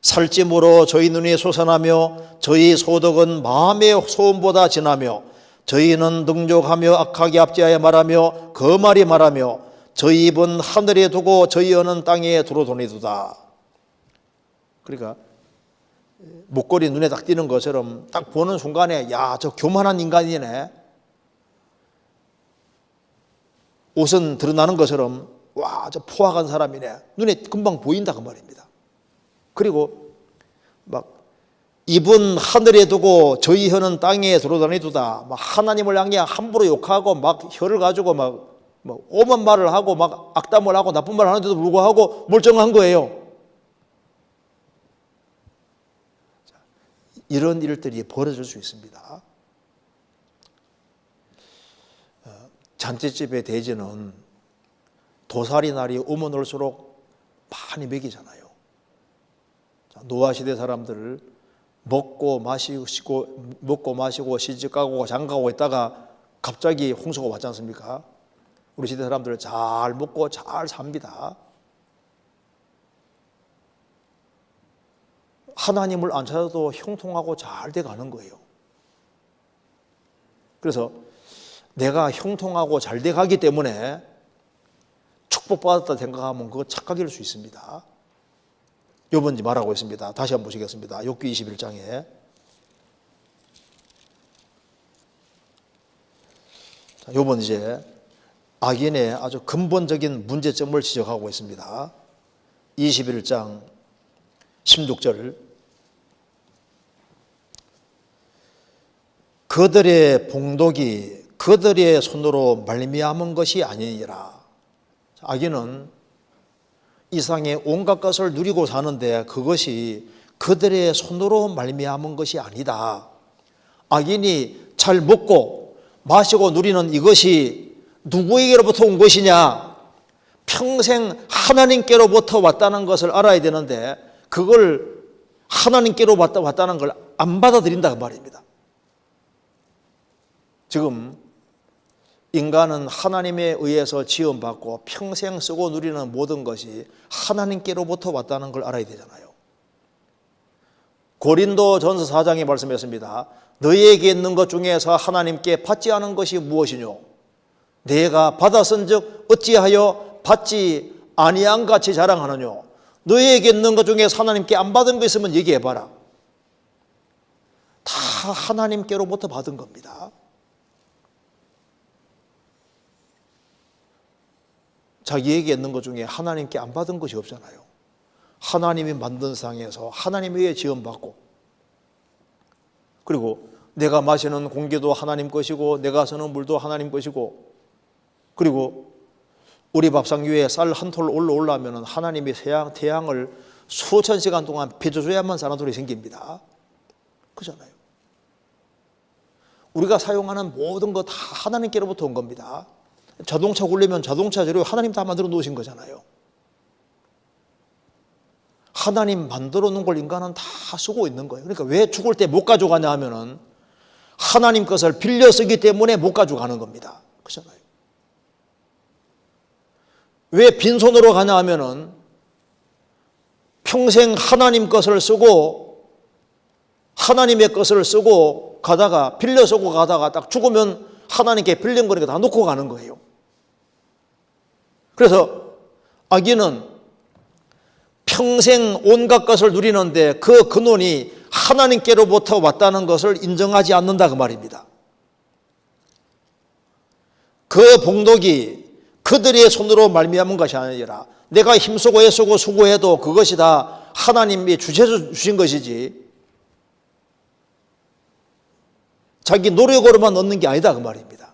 살찜으로 저희 눈이 솟아나며 저희 소득은 마음의 소음보다 진하며 저희는 능욕하며 악하게 압제하여 말하며 거말이 말하며 저희 입은 하늘에 두고 저희 혀는 땅에 두루 도니도다. 그러니까 목걸이 눈에 딱 띄는 것처럼 딱 보는 순간에 야, 저 교만한 인간이네. 옷은 드러나는 것처럼 와, 저 포악한 사람이네. 눈에 금방 보인다 그 말입니다. 그리고 막 입은 하늘에 두고 저희 혀는 땅에 돌아다니도다. 막 하나님을 향해 함부로 욕하고 막 혀를 가지고 막 오만 말을 하고 막 악담을 하고 나쁜 말을 하는데도 불구하고 멀쩡한 거예요. 이런 일들이 벌어질 수 있습니다. 잔치집의 대지는 도살이 날이 오면 올수록 많이 먹이잖아요. 노아시대 사람들을 먹고 마시고 시집가고 장가고 있다가 갑자기 홍수가 왔지 않습니까? 우리 시대 사람들 잘 먹고 잘 삽니다. 하나님을 안 찾아도 형통하고 잘 돼가는 거예요. 그래서 내가 형통하고 잘 돼가기 때문에 축복받았다 생각하면 그거 착각일 수 있습니다. 요번 말하고 있습니다. 다시 한번 보시겠습니다. 욥기 21장에 요번 이제 악인의 아주 근본적인 문제점을 지적하고 있습니다. 21장 16절 그들의 봉독이 그들의 손으로 말미암은 것이 아니니라. 악인은 이 세상에 온갖 것을 누리고 사는데 그것이 그들의 손으로 말미암은 것이 아니다. 악인이 잘 먹고 마시고 누리는 이것이 누구에게로부터 온 것이냐? 평생 하나님께로부터 왔다는 것을 알아야 되는데 그걸 하나님께로 왔다는 걸 안 받아들인다 그 말입니다. 지금 인간은 하나님에 의해서 지음받고 평생 쓰고 누리는 모든 것이 하나님께로부터 왔다는 걸 알아야 되잖아요. 고린도전서 4장에 말씀했습니다. 너희에게 있는 것 중에서 하나님께 받지 않은 것이 무엇이뇨? 내가 받았은즉 어찌하여 받지 아니한 같이 자랑하느뇨? 너희에게 있는 것 중에서 하나님께 안 받은 거 있으면 얘기해봐라. 다 하나님께로부터 받은 겁니다. 자기에게 있는 것 중에 하나님께 안 받은 것이 없잖아요. 하나님이 만든 세상에서 하나님에 의해 지음받고 그리고 내가 마시는 공기도 하나님 것이고 내가 쓰는 물도 하나님 것이고 그리고 우리 밥상 위에 쌀 한 톨 올라오려면 하나님이 태양을 수천 시간 동안 비춰줘야만 사람들이 생깁니다. 그렇잖아요. 우리가 사용하는 모든 것 다 하나님께로부터 온 겁니다. 자동차 굴리면 자동차 재료 하나님 다 만들어 놓으신 거잖아요. 하나님 만들어 놓은 걸 인간은 다 쓰고 있는 거예요. 그러니까 왜 죽을 때 못 가져가냐 하면은 하나님 것을 빌려 쓰기 때문에 못 가져가는 겁니다. 그렇잖아요. 왜 빈손으로 가냐 하면은 평생 하나님 것을 쓰고 하나님의 것을 쓰고 가다가 빌려 쓰고 가다가 딱 죽으면 하나님께 빌린 거니까 다 놓고 가는 거예요. 그래서 악인은 평생 온갖 것을 누리는데 그 근원이 하나님께로부터 왔다는 것을 인정하지 않는다 그 말입니다. 그 복덕이 그들의 손으로 말미암은 것이 아니라 내가 힘쓰고 애쓰고 수고해도 그것이 다 하나님이 주셔서 주신 것이지 자기 노력으로만 얻는 게 아니다 그 말입니다.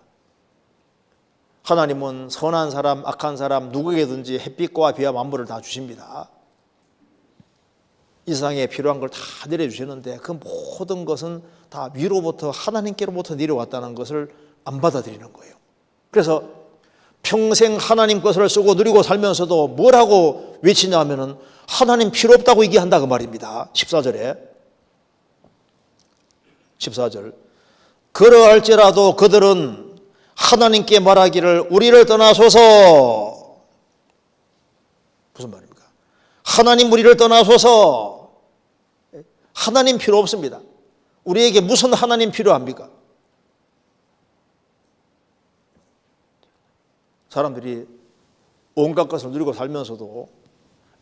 하나님은 선한 사람, 악한 사람 누구에게든지 햇빛과 비와 만물을 다 주십니다. 이 세상에 필요한 걸 다 내려주시는데 그 모든 것은 다 위로부터 하나님께로부터 내려왔다는 것을 안 받아들이는 거예요. 그래서 평생 하나님 것을 쓰고 누리고 살면서도 뭐라고 외치냐 하면은 하나님 필요 없다고 얘기한다 그 말입니다. 14절에 14절 그러할지라도 그들은 하나님께 말하기를 우리를 떠나소서. 무슨 말입니까? 하나님 우리를 떠나소서. 하나님 필요 없습니다. 우리에게 무슨 하나님 필요합니까? 사람들이 온갖 것을 누리고 살면서도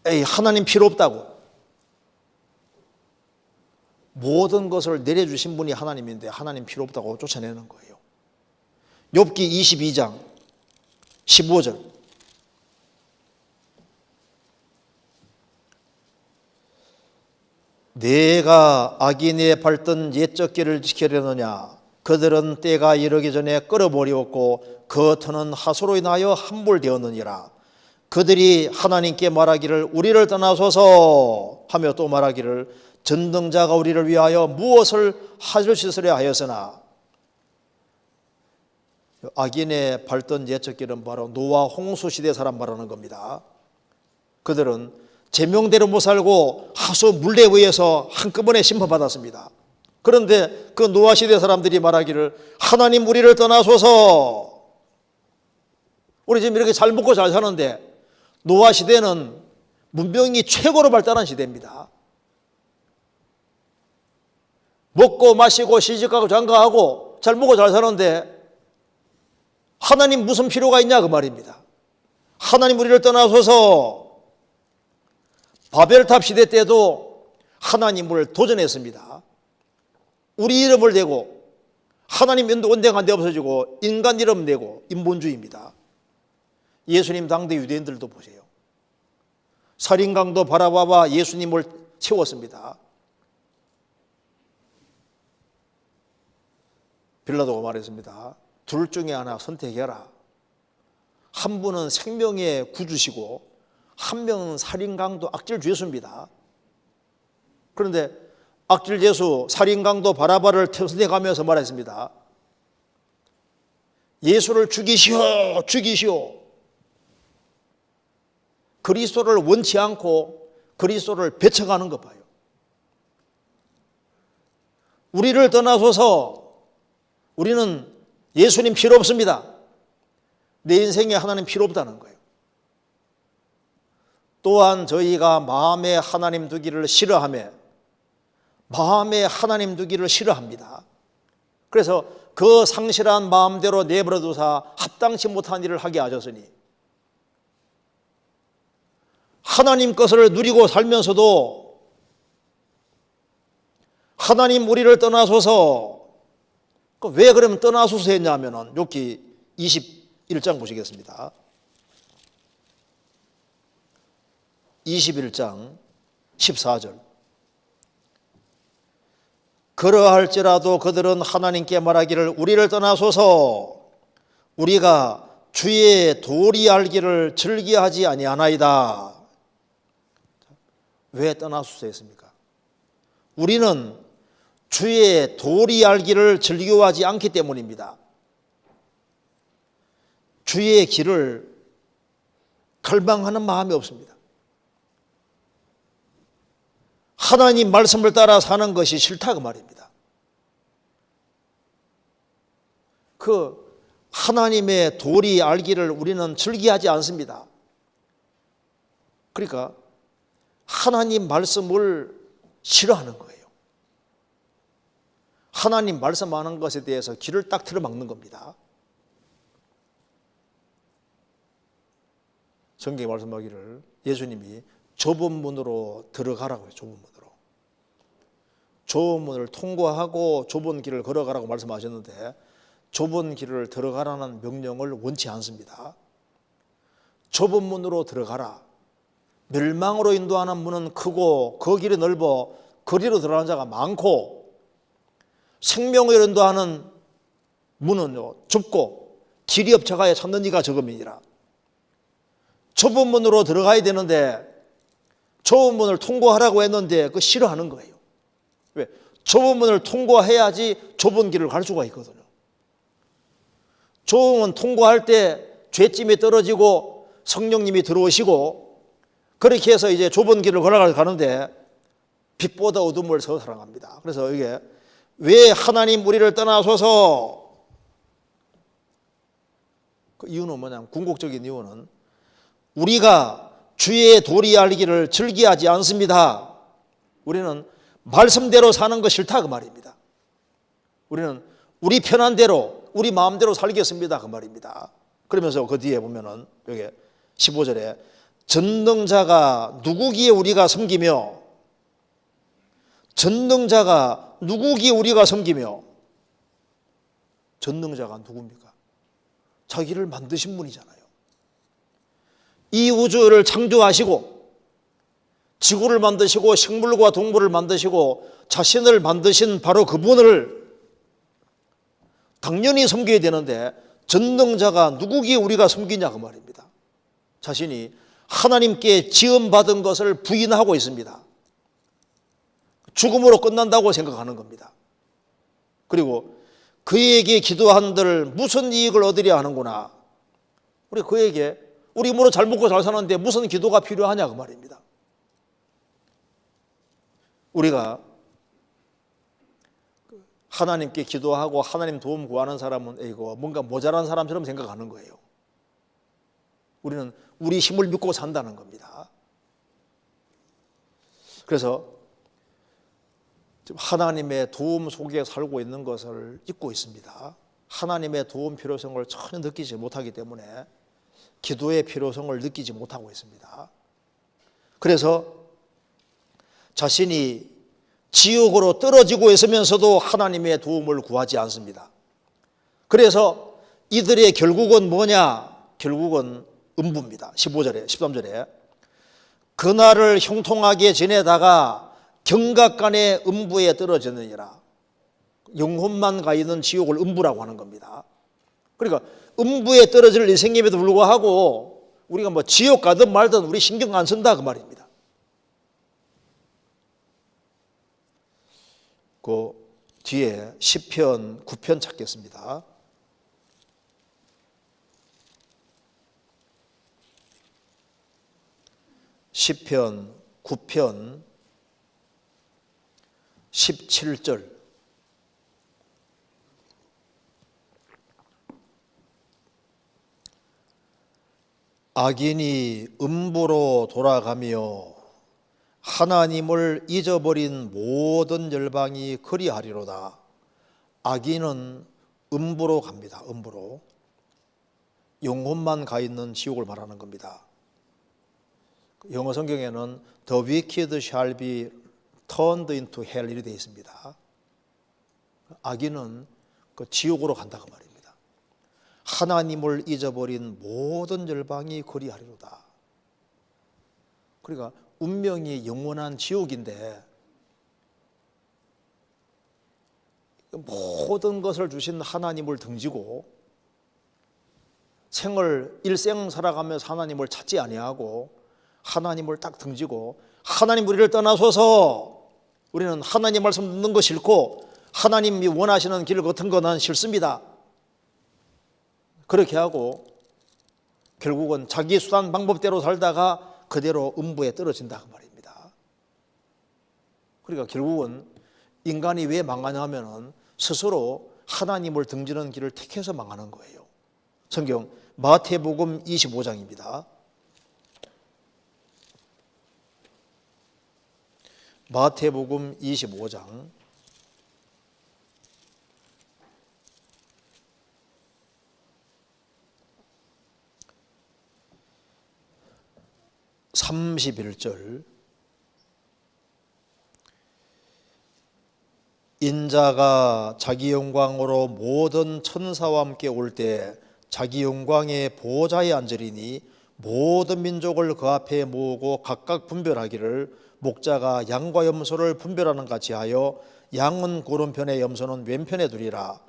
에이 하나님 필요 없다고 모든 것을 내려주신 분이 하나님인데 하나님 필요 없다고 쫓아내는 거예요. 욥기 22장 15절 내가 악인의 밟던 옛적 길을 지키려느냐 그들은 때가 이르기 전에 끌어버리었고 그 터는 하수로 인하여 함몰되었느니라. 그들이 하나님께 말하기를 우리를 떠나소서 하며 또 말하기를 전능자가 우리를 위하여 무엇을 하시으려 하였으나. 악인의 밟던 옛적 길은 바로 노아 홍수 시대 사람 말하는 겁니다. 그들은 제명대로 못 살고 하수 물레에 의해서 한꺼번에 심판받았습니다. 그런데 그 노아 시대 사람들이 말하기를 하나님 우리를 떠나소서. 우리 지금 이렇게 잘 먹고 잘 사는데 노아 시대는 문명이 최고로 발달한 시대입니다. 먹고 마시고 시집가고 장가하고 잘 먹고 잘 사는데 하나님 무슨 필요가 있냐 그 말입니다. 하나님 우리를 떠나소서. 바벨탑 시대 때도 하나님을 도전했습니다. 우리 이름을 대고 하나님 원대한 데 없어지고 인간 이름 내고 인본주의입니다. 예수님 당대 유대인들도 보세요. 살인강도 바라바와 예수님을 세웠습니다. 빌라도가 말했습니다. 둘 중에 하나 선택해라. 한 분은 생명의 구주시고 한 명은 살인강도 악질 죄수입니다. 그런데 악질 죄수 살인강도 바라바를 선택하면서 말했습니다. 예수를 죽이시오 죽이시오. 그리스도를 원치 않고 그리스도를 배척하는 것 봐요. 우리를 떠나소서. 우리는 예수님 필요 없습니다. 내 인생에 하나님 필요 없다는 거예요. 또한 저희가 마음에 하나님 두기를 싫어하며 마음에 하나님 두기를 싫어합니다. 그래서 그 상실한 마음대로 내버려 두사 합당치 못한 일을 하게 하셨으니 하나님 것을 누리고 살면서도 하나님 우리를 떠나소서. 왜 그러면 떠나소서 했냐면은 욥기 21장 보시겠습니다. 21장 14절 그러할지라도 그들은 하나님께 말하기를 우리를 떠나소서. 우리가 주의 도리 알기를 즐기하지 아니하나이다. 왜 떠나소서 했습니까? 우리는 주의 도리 알기를 즐겨하지 않기 때문입니다. 주의 길을 갈망하는 마음이 없습니다. 하나님 말씀을 따라 사는 것이 싫다 그 말입니다. 그 하나님의 도리 알기를 우리는 즐기하지 않습니다. 그러니까 하나님 말씀을 싫어하는 거예요. 하나님 말씀하는 것에 대해서 귀를 딱 틀어막는 겁니다. 성경에 말씀하기를 예수님이 좁은 문으로 들어가라고 해요. 좁은 문으로. 좁은 문을 통과하고 좁은 길을 걸어가라고 말씀하셨는데 좁은 길을 들어가라는 명령을 원치 않습니다. 좁은 문으로 들어가라. 멸망으로 인도하는 문은 크고 그 길이 넓어 거리로 들어가는 자가 많고 생명으로 인도하는 문은 좁고 길이 없자가에 찾는 이가 적음이니라. 좁은 문으로 들어가야 되는데 좁은 문을 통과하라고 했는데 그거 싫어하는 거예요. 왜? 좁은 문을 통과해야지 좁은 길을 갈 수가 있거든요. 좁은 문 통과할 때 죄짐이 떨어지고 성령님이 들어오시고 그렇게 해서 이제 좁은 길을 걸어가는데 빛보다 어둠을 더 사랑합니다. 그래서 이게 왜 하나님 우리를 떠나소서, 그 이유는 뭐냐면 궁극적인 이유는 우리가 주의 도리 알기를 즐기하지 않습니다. 우리는 말씀대로 사는 거 싫다 그 말입니다. 우리는 우리 편한 대로 우리 마음대로 살겠습니다 그 말입니다. 그러면서 그 뒤에 보면은 여기 15절에 전능자가 누구기에 우리가 섬기며, 전능자가 누구기에 우리가 섬기며, 전능자가 누굽니까? 자기를 만드신 분이잖아요. 이 우주를 창조하시고 지구를 만드시고 식물과 동물을 만드시고 자신을 만드신 바로 그분을 당연히 섬겨야 되는데 전능자가 누구기에 우리가 섬기냐 그 말입니다. 자신이 하나님께 지음받은 것을 부인하고 있습니다. 죽음으로 끝난다고 생각하는 겁니다. 그리고 그에게 기도한들 무슨 이익을 얻으려 하는구나. 우리 그에게 우리 몸으로 잘 먹고 잘 사는데 무슨 기도가 필요하냐 그 말입니다. 우리가 하나님께 기도하고 하나님 도움 구하는 사람은 이거 뭔가 모자란 사람처럼 생각하는 거예요. 우리는 우리 힘을 믿고 산다는 겁니다. 그래서 하나님의 도움 속에 살고 있는 것을 잊고 있습니다. 하나님의 도움 필요성을 전혀 느끼지 못하기 때문에 기도의 필요성을 느끼지 못하고 있습니다. 그래서 자신이 지옥으로 떨어지고 있으면서도 하나님의 도움을 구하지 않습니다. 그래서 이들의 결국은 뭐냐? 결국은 음부입니다. 15절에 13절에 그날을 형통하게 지내다가 경각간의 음부에 떨어졌느니라. 영혼만 가 있는 지옥을 음부라고 하는 겁니다. 그러니까 음부에 떨어질 인생임에도 불구하고 우리가 뭐 지옥 가든 말든 우리 신경 안 쓴다 그 말입니다. 그 뒤에 시편 9편 찾겠습니다. 시편 9편 17절. 악인이 음부로 돌아가며 하나님을 잊어버린 모든 열방이 그리하리로다. 악인은 음부로 갑니다. 음부로. 영혼만 가 있는 지옥을 말하는 겁니다. 영어 성경에는 The wicked shall be turned into hell 이렇게 되어 있습니다. 악인은 그 지옥으로 간다고 말입니다. 하나님을 잊어버린 모든 열방이 그리하리로다. 그러니까 운명이 영원한 지옥인데 모든 것을 주신 하나님을 등지고 일생 살아가면서 하나님을 찾지 아니하고 하나님을 딱 등지고 하나님 우리를 떠나소서, 우리는 하나님 말씀 듣는 거 싫고 하나님이 원하시는 길 같은 거 난 싫습니다. 그렇게 하고 결국은 자기 수단 방법대로 살다가 그대로 음부에 떨어진다 그 말입니다. 그러니까 결국은 인간이 왜 망하냐 하면은 스스로 하나님을 등지는 길을 택해서 망하는 거예요. 성경 마태복음 25장입니다. 마태복음 25장 31절 인자가 자기 영광으로 모든 천사와 함께 올 때 자기 영광의 보좌에 앉으리니 모든 민족을 그 앞에 모으고 각각 분별하기를 목자가 양과 염소를 분별하는 같이 하여 양은 오른편에 염소는 왼편에 두리라.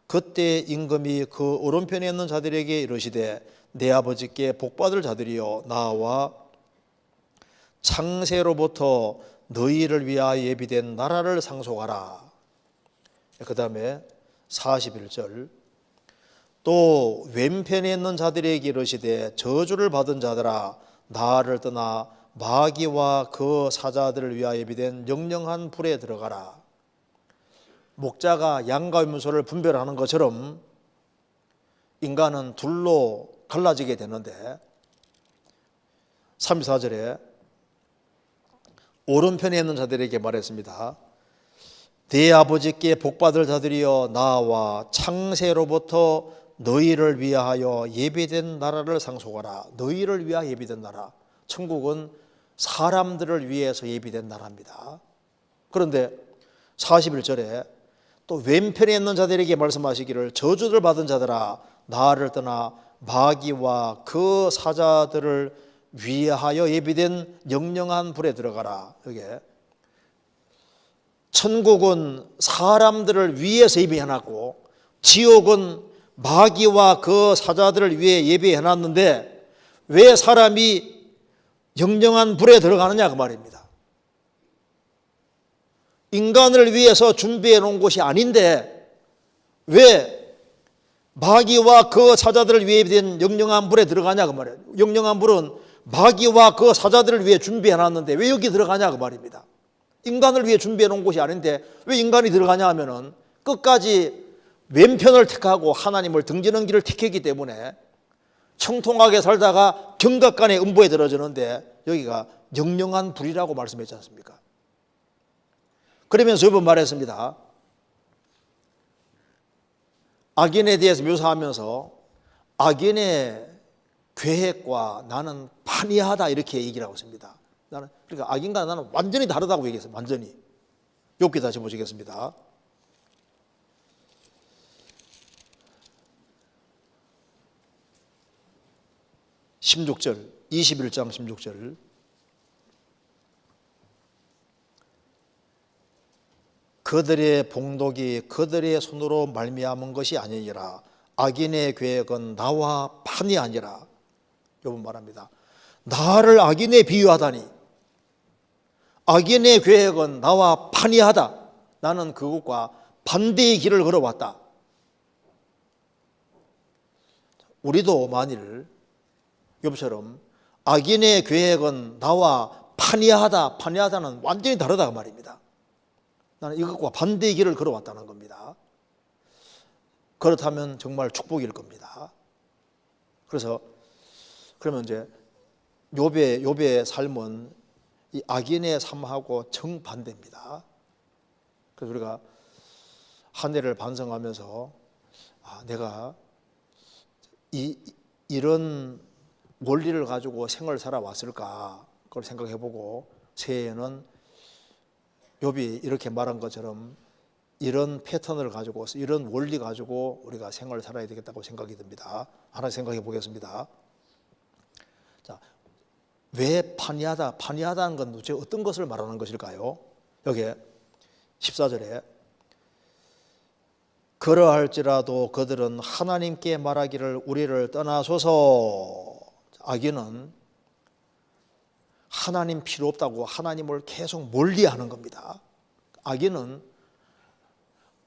그때 임금이 그 오른편에 있는 자들에게 이르시되 내 아버지께 복받을 자들이여 나와 창세로부터 너희를 위하여 예비된 나라를 상속하라. 그 다음에 41절 또 왼편에 있는 자들에게 이르시되 저주를 받은 자들아 나를 떠나 마귀와 그 사자들을 위하여 예비된 영영한 불에 들어가라. 목자가 양과 염소를 분별하는 것처럼 인간은 둘로 갈라지게 되는데 34절에 오른편에 있는 자들에게 말했습니다. 내 아버지께 복받을 자들이여 나와 창세로부터 너희를 위하여 예비된 나라를 상속하라. 너희를 위하여 예비된 나라. 천국은 사람들을 위해서 예비된 나라입니다. 그런데 41절에 또 왼편에 있는 자들에게 말씀하시기를 저주를 받은 자들아 나를 떠나 마귀와 그 사자들을 위하여 예비된 영영한 불에 들어가라. 여기에 천국은 사람들을 위해서 예비해놨고 지옥은 마귀와 그 사자들을 위해 예비해놨는데 왜 사람이 영영한 불에 들어가느냐 그 말입니다. 인간을 위해서 준비해 놓은 곳이 아닌데 왜 마귀와 그 사자들을 위해 예비된 영영한 불에 들어가냐 그 말이에요. 영영한 불은 마귀와 그 사자들을 위해 준비해 놨는데 왜 여기 들어가냐 그 말입니다. 인간을 위해 준비해 놓은 곳이 아닌데 왜 인간이 들어가냐 하면은 끝까지 왼편을 택하고 하나님을 등지는 길을 택했기 때문에 청통하게 살다가 경각간에 음부에 들어지는데 여기가 영영한 불이라고 말씀했지 않습니까? 그러면서 여러분 말했습니다. 악인에 대해서 묘사하면서 악인의 계획과 나는 판이하다 이렇게 얘기를 하고 있습니다. 나는 그러니까 악인과 나는 완전히 다르다고 얘기했어요. 완전히. 욥기 다시 보시겠습니다. (16절) 21장 16절 그들의 봉독이 그들의 손으로 말미암은 것이 아니니라. 악인의 계획은 나와 판이 아니라. 욥은 말합니다. 나를 악인에 비유하다니. 악인의 계획은 나와 판이하다. 나는 그것과 반대의 길을 걸어왔다. 우리도 만일 욥처럼 악인의 계획은 나와 판이하다. 판이하다는 완전히 다르다 그 말입니다. 나는 이것과 반대의 길을 걸어왔다는 겁니다. 그렇다면 정말 축복일 겁니다. 그래서 그러면 이제 욥의 삶은 이 악인의 삶하고 정반대입니다. 그래서 우리가 한 해를 반성하면서 내가 이런 원리를 가지고 생을 살아왔을까 그걸 생각해보고 새해에는 욥이 이렇게 말한 것처럼 이런 패턴을 가지고 이런 원리 가지고 우리가 생을 살아야 되겠다고 생각이 듭니다. 하나 생각해 보겠습니다. 자, 왜 판이하다? 판이하다는 건 도대체 어떤 것을 말하는 것일까요? 여기 14절에 그러할지라도 그들은 하나님께 말하기를 우리를 떠나소서. 악인은 하나님 필요 없다고 하나님을 계속 멀리하는 겁니다. 악인은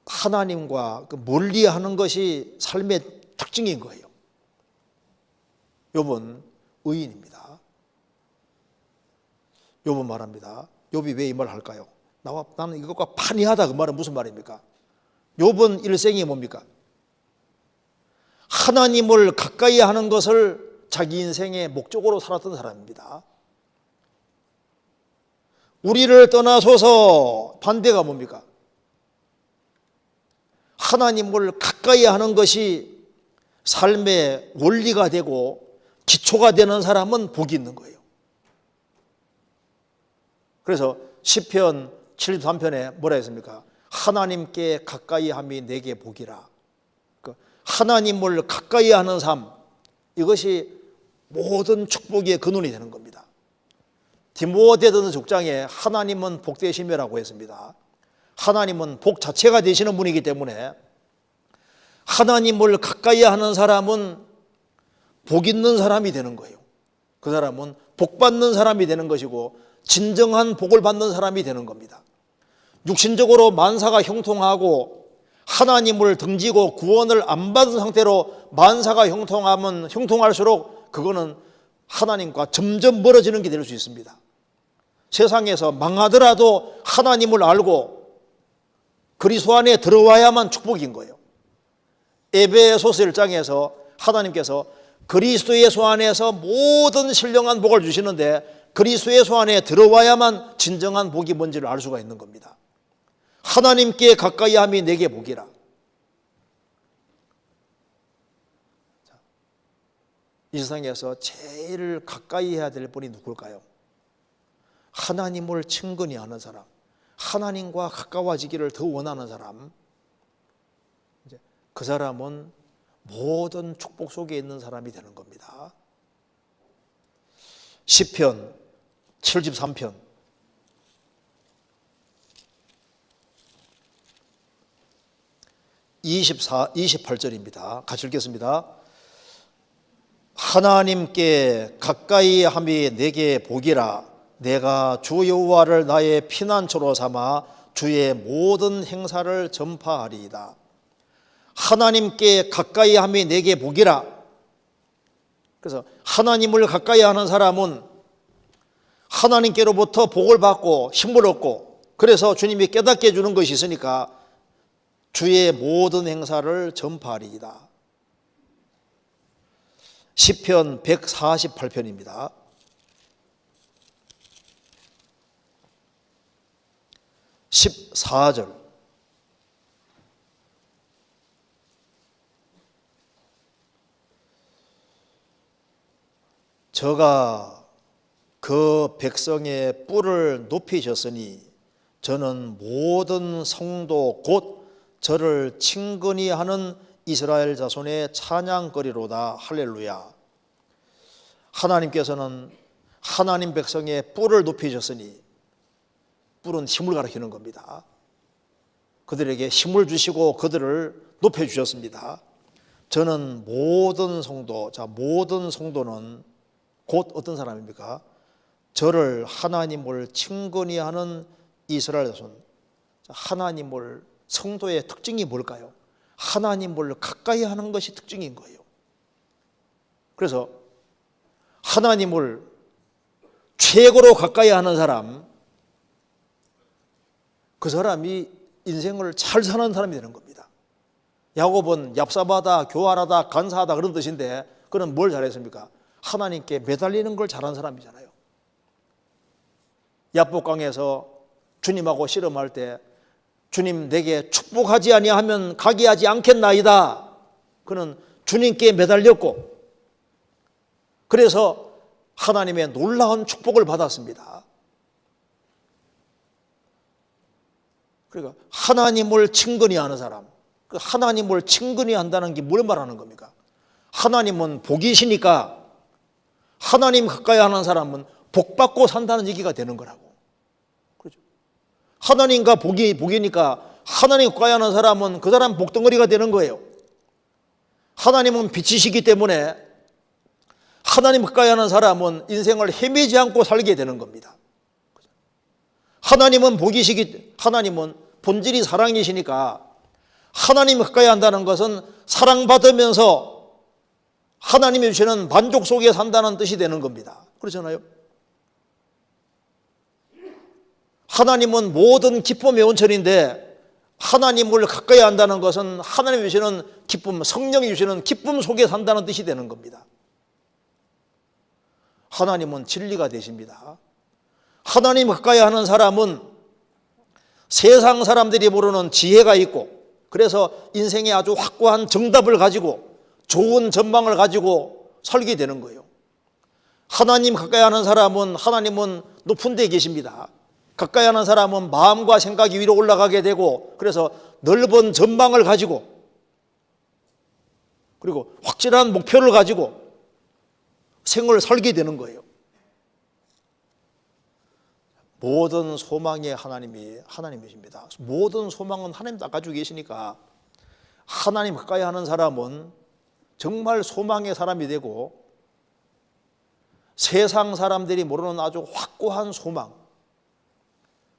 하나님과 멀리하는 것이 삶의 특징인 거예요. 욥은 의인입니다. 욥은 말합니다. 욥이 왜 이 말을 할까요? 나는 이것과 판이하다. 그 말은 무슨 말입니까? 욥은 일생이 뭡니까? 하나님을 가까이 하는 것을 자기 인생의 목적으로 살았던 사람입니다. 우리를 떠나소서 반대가 뭡니까? 하나님을 가까이 하는 것이 삶의 원리가 되고 기초가 되는 사람은 복이 있는 거예요. 그래서 시편 73편에 뭐라 했습니까? 하나님께 가까이 함이 내게 복이라. 하나님을 가까이 하는 삶, 이것이 모든 축복의 근원이 되는 겁니다. 디모데전서 6장에 하나님은 복되시며라고 했습니다. 하나님은 복 자체가 되시는 분이기 때문에 하나님을 가까이 하는 사람은 복 있는 사람이 되는 거예요. 그 사람은 복 받는 사람이 되는 것이고 진정한 복을 받는 사람이 되는 겁니다. 육신적으로 만사가 형통하고 하나님을 등지고 구원을 안 받은 상태로 만사가 형통하면 형통할수록 그거는 하나님과 점점 멀어지는 게 될 수 있습니다. 세상에서 망하더라도 하나님을 알고 그리스도 안에 들어와야만 축복인 거예요. 에베소서 1장에서 하나님께서 그리스도의 소 안에서 모든 신령한 복을 주시는데 그리스도의 소 안에 들어와야만 진정한 복이 뭔지를 알 수가 있는 겁니다. 하나님께 가까이 함이 내게 복이라. 이 세상에서 제일 가까이 해야 될 분이 누굴까요? 하나님을 친근히 하는 사람, 하나님과 가까워지기를 더 원하는 사람, 그 사람은 모든 축복 속에 있는 사람이 되는 겁니다. 시편 73편 28절입니다. 같이 읽겠습니다. 하나님께 가까이 함이 내게 복이라. 내가 주 여호와를 나의 피난처로 삼아 주의 모든 행사를 전파하리이다. 하나님께 가까이 함이 내게 복이라. 그래서 하나님을 가까이 하는 사람은 하나님께로부터 복을 받고 힘을 얻고, 그래서 주님이 깨닫게 해주는 것이 있으니까 주의 모든 행사를 전파하리이다. 시편 148편입니다. 14절. 저가 그 백성의 뿔을 높이셨으니 저는 모든 성도 곧 저를 친근히 하는 이스라엘 자손의 찬양거리로다. 할렐루야. 하나님께서는 하나님 백성의 뿔을 높이셨으니, 뿔은 힘을 가리키는 겁니다. 그들에게 힘을 주시고 그들을 높여주셨습니다. 저는 모든 성도, 자, 모든 성도는 곧 어떤 사람입니까? 저를, 하나님을 친근히 하는 이스라엘 자손. 하나님을, 성도의 특징이 뭘까요? 하나님을 가까이 하는 것이 특징인 거예요. 그래서 하나님을 최고로 가까이 하는 사람, 그 사람이 인생을 잘 사는 사람이 되는 겁니다. 야곱은 얍사바다, 교활하다, 간사하다 그런 뜻인데, 그는 뭘 잘했습니까? 하나님께 매달리는 걸 잘한 사람이잖아요. 야복강에서 주님하고 씨름할 때 주님 내게 축복하지 아니하면 가게 하지 않겠나이다. 그는 주님께 매달렸고, 그래서 하나님의 놀라운 축복을 받았습니다. 그러니까 하나님을 친근히 하는 사람, 그 하나님을 친근히 한다는 게 뭘 말하는 겁니까? 하나님은 복이시니까 하나님 가까이 하는 사람은 복받고 산다는 얘기가 되는 거라고. 그렇죠? 하나님과 복이니까 하나님 가까이 하는 사람은 그 사람 복덩어리가 되는 거예요. 하나님은 빛이시기 때문에 하나님 가까이 하는 사람은 인생을 헤매지 않고 살게 되는 겁니다. 하나님은 하나님은 본질이 사랑이시니까 하나님 가까이 한다는 것은 사랑받으면서 하나님이 주시는 만족 속에 산다는 뜻이 되는 겁니다. 그렇잖아요. 하나님은 모든 기쁨의 원천인데 하나님을 가까이 한다는 것은 하나님이 주시는 기쁨, 성령이 주시는 기쁨 속에 산다는 뜻이 되는 겁니다. 하나님은 진리가 되십니다. 하나님 가까이 하는 사람은 세상 사람들이 모르는 지혜가 있고, 그래서 인생에 아주 확고한 정답을 가지고 좋은 전망을 가지고 살게 되는 거예요. 하나님 가까이 하는 사람은 하나님은 높은 데 계십니다. 가까이 하는 사람은 마음과 생각이 위로 올라가게 되고, 그래서 넓은 전망을 가지고, 그리고 확실한 목표를 가지고 생을 살게 되는 거예요. 모든 소망이 하나님이십니다. 모든 소망은 하나님 다 가지고 계시니까 하나님 가까이 하는 사람은 정말 소망의 사람이 되고, 세상 사람들이 모르는 아주 확고한 소망,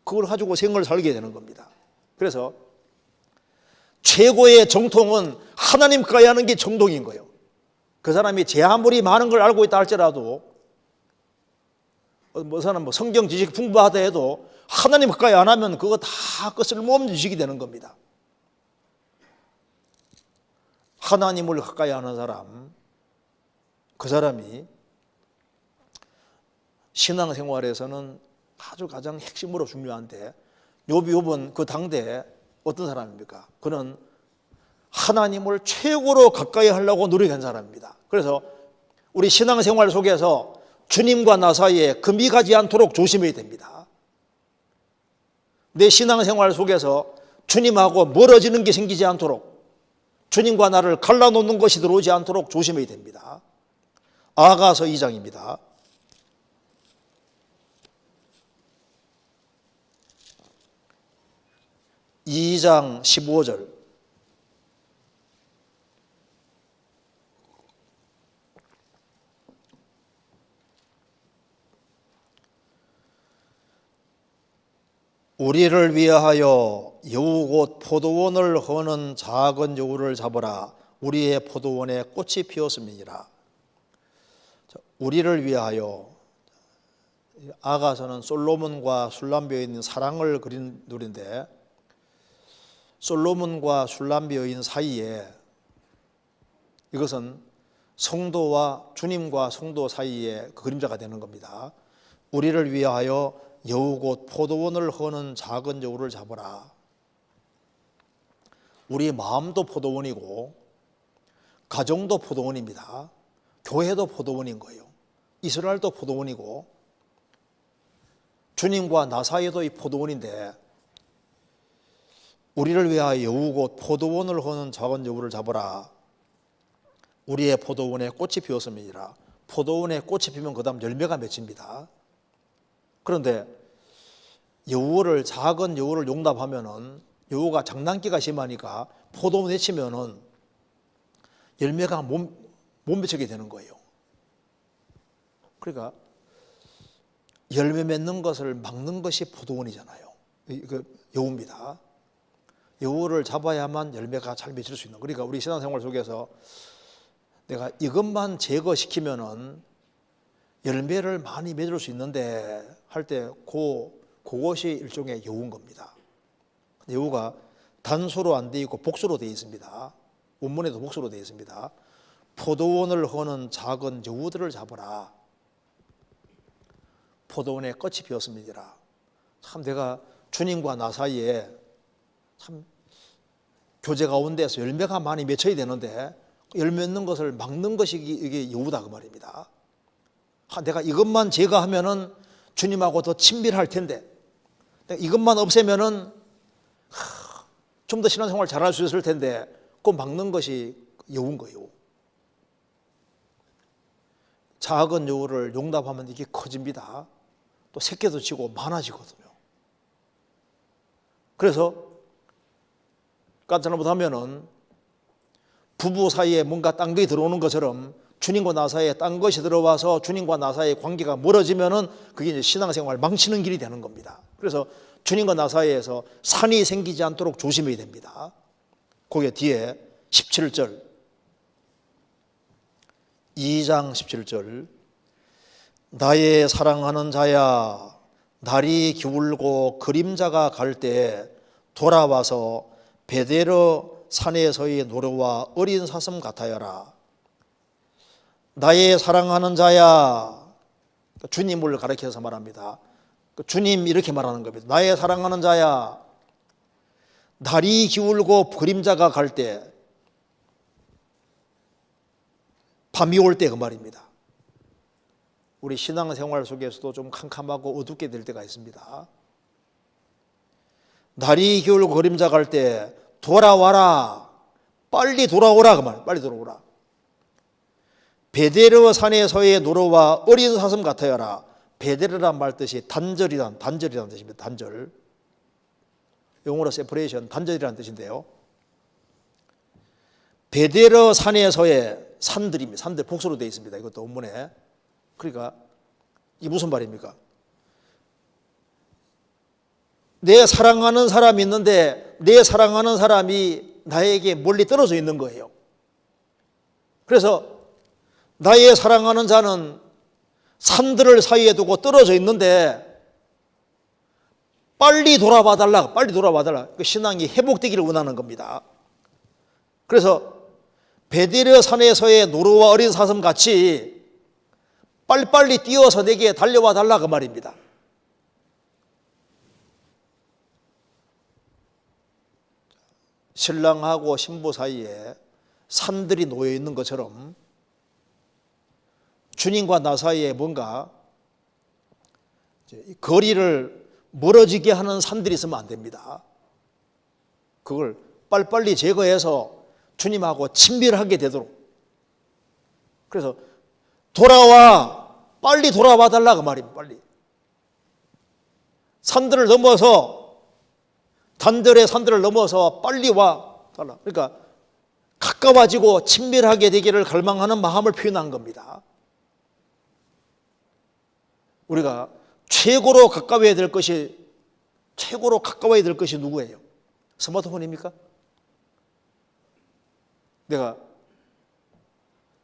그걸 가지고 생을 살게 되는 겁니다. 그래서 최고의 정통은 하나님 가까이 하는 게 정통인 거예요. 그 사람이 제 아무리 많은 걸 알고 있다 할지라도, 사람 성경 지식 풍부하다 해도 하나님 가까이 안 하면 그거 다 쓸모없는 지식이 되는 겁니다. 하나님을 가까이 하는 사람, 그 사람이 신앙생활에서는 아주 가장 핵심으로 중요한데, 욥은 그 당대에 어떤 사람입니까? 그는 하나님을 최고로 가까이 하려고 노력한 사람입니다. 그래서 우리 신앙생활 속에서 주님과 나 사이에 금이 가지 않도록 조심해야 됩니다. 내 신앙생활 속에서 주님하고 멀어지는 게 생기지 않도록, 주님과 나를 갈라놓는 것이 들어오지 않도록 조심해야 됩니다. 아가서 2장입니다. 2장 15절. 우리를 위하여 여우 곧 포도원을 허는 작은 여우를 잡으라. 우리의 포도원에 꽃이 피었음이니라. 우리를 위하여, 아가서는 솔로몬과 술람비에 있는 사랑을 그린 노래인데, 솔로몬과 술람비 여인 사이에, 이것은 성도와 주님과 성도 사이에 그 그림자가 되는 겁니다. 우리를 위하여 여우 곧 포도원을 허는 작은 여우를 잡으라. 우리 마음도 포도원이고 가정도 포도원입니다. 교회도 포도원인 거예요. 이스라엘도 포도원이고 주님과 나 사이에도 이 포도원인데, 우리를 위하여 여우 곧 포도원을 허는 작은 여우를 잡으라. 우리의 포도원에 꽃이 피었음이니라. 포도원에 꽃이 피면 그 다음 열매가 맺힙니다. 그런데 여우를, 작은 여우를 용납하면은, 여우가 장난기가 심하니까 포도원에 치면은 열매가 못 맺히게 되는 거예요. 그러니까 열매 맺는 것을 막는 것이 포도원이잖아요. 그 여우입니다. 여우를 잡아야만 열매가 잘 맺힐 수 있는. 그러니까 우리 신앙생활 속에서 내가 이것만 제거시키면은 열매를 많이 맺을 수 있는데 할 때 그것이 일종의 여우인 겁니다. 여우가 단수로 안 되어 있고 복수로 되어 있습니다. 원문에도 복수로 되어 있습니다. 포도원을 허는 작은 여우들을 잡으라. 포도원에 꽃이 피었음이니라. 참 내가 주님과 나 사이에 참 교제 가운데서 열매가 많이 맺혀야 되는데 열매 맺는 것을 막는 것이 이게 여우다 그 말입니다. 내가 이것만 제거하면은 주님하고 더 친밀할 텐데, 이것만 없애면은 좀 더 신앙생활 잘할 수 있을 텐데, 그거 막는 것이 여우인 거예요. 작은 여우를 용납하면 이게 커집니다. 또 새끼도 지고 많아지거든요. 그래서 깜짝 놀라면은 부부 사이에 뭔가 딴 것이 들어오는 것처럼 주님과 나 사이에 딴 것이 들어와서 주님과 나 사이의 관계가 멀어지면은 그게 이제 신앙생활 망치는 길이 되는 겁니다. 그래서 주님과 나 사이에서 산이 생기지 않도록 조심해야 됩니다. 거기에 뒤에 17절, 2장 17절. 나의 사랑하는 자야, 날이 기울고 그림자가 갈 때 돌아와서 베데르 산에서의 노래와 어린 사슴 같아여라. 나의 사랑하는 자야. 주님을 가리켜서 말합니다. 주님 이렇게 말하는 겁니다. 나의 사랑하는 자야, 날이 기울고 그림자가 갈 때, 밤이 올 때 그 말입니다. 우리 신앙생활 속에서도 좀 캄캄하고 어둡게 될 때가 있습니다. 날이 기울고 그림자 갈 때 돌아와라. 빨리 돌아오라 그 말. 빨리 돌아오라. 베데르 산에서의 노루와 어린 사슴 같아여라. 베데르란 말 뜻이 단절이란 뜻입니다. 단절. 영어로 세퍼레이션, 단절이라는 뜻인데요. 베데르 산에서의 산들입니다. 산들 복수로 되어 있습니다. 이것도 원문에. 그러니까 이게 무슨 말입니까? 내 사랑하는 사람이 있는데 내 사랑하는 사람이 나에게 멀리 떨어져 있는 거예요. 그래서 나의 사랑하는 자는 산들을 사이에 두고 떨어져 있는데 빨리 돌아와 달라. 빨리 돌아와 달라. 그 신앙이 회복되기를 원하는 겁니다. 그래서 베데르 산에서의 노루와 어린 사슴 같이 빨리빨리 뛰어서 내게 달려와 달라 그 말입니다. 신랑하고 신부 사이에 산들이 놓여 있는 것처럼 주님과 나 사이에 뭔가 거리를 멀어지게 하는 산들이 있으면 안 됩니다. 그걸 빨리빨리 제거해서 주님하고 친밀하게 되도록. 그래서 돌아와, 빨리 돌아와 달라 그 말입니다. 빨리. 산들을 넘어서, 단절의 산들을 넘어서 빨리 와 달라. 그러니까 가까워지고 친밀하게 되기를 갈망하는 마음을 표현한 겁니다. 우리가 최고로 가까워야 될 것이 누구예요? 스마트폰입니까? 내가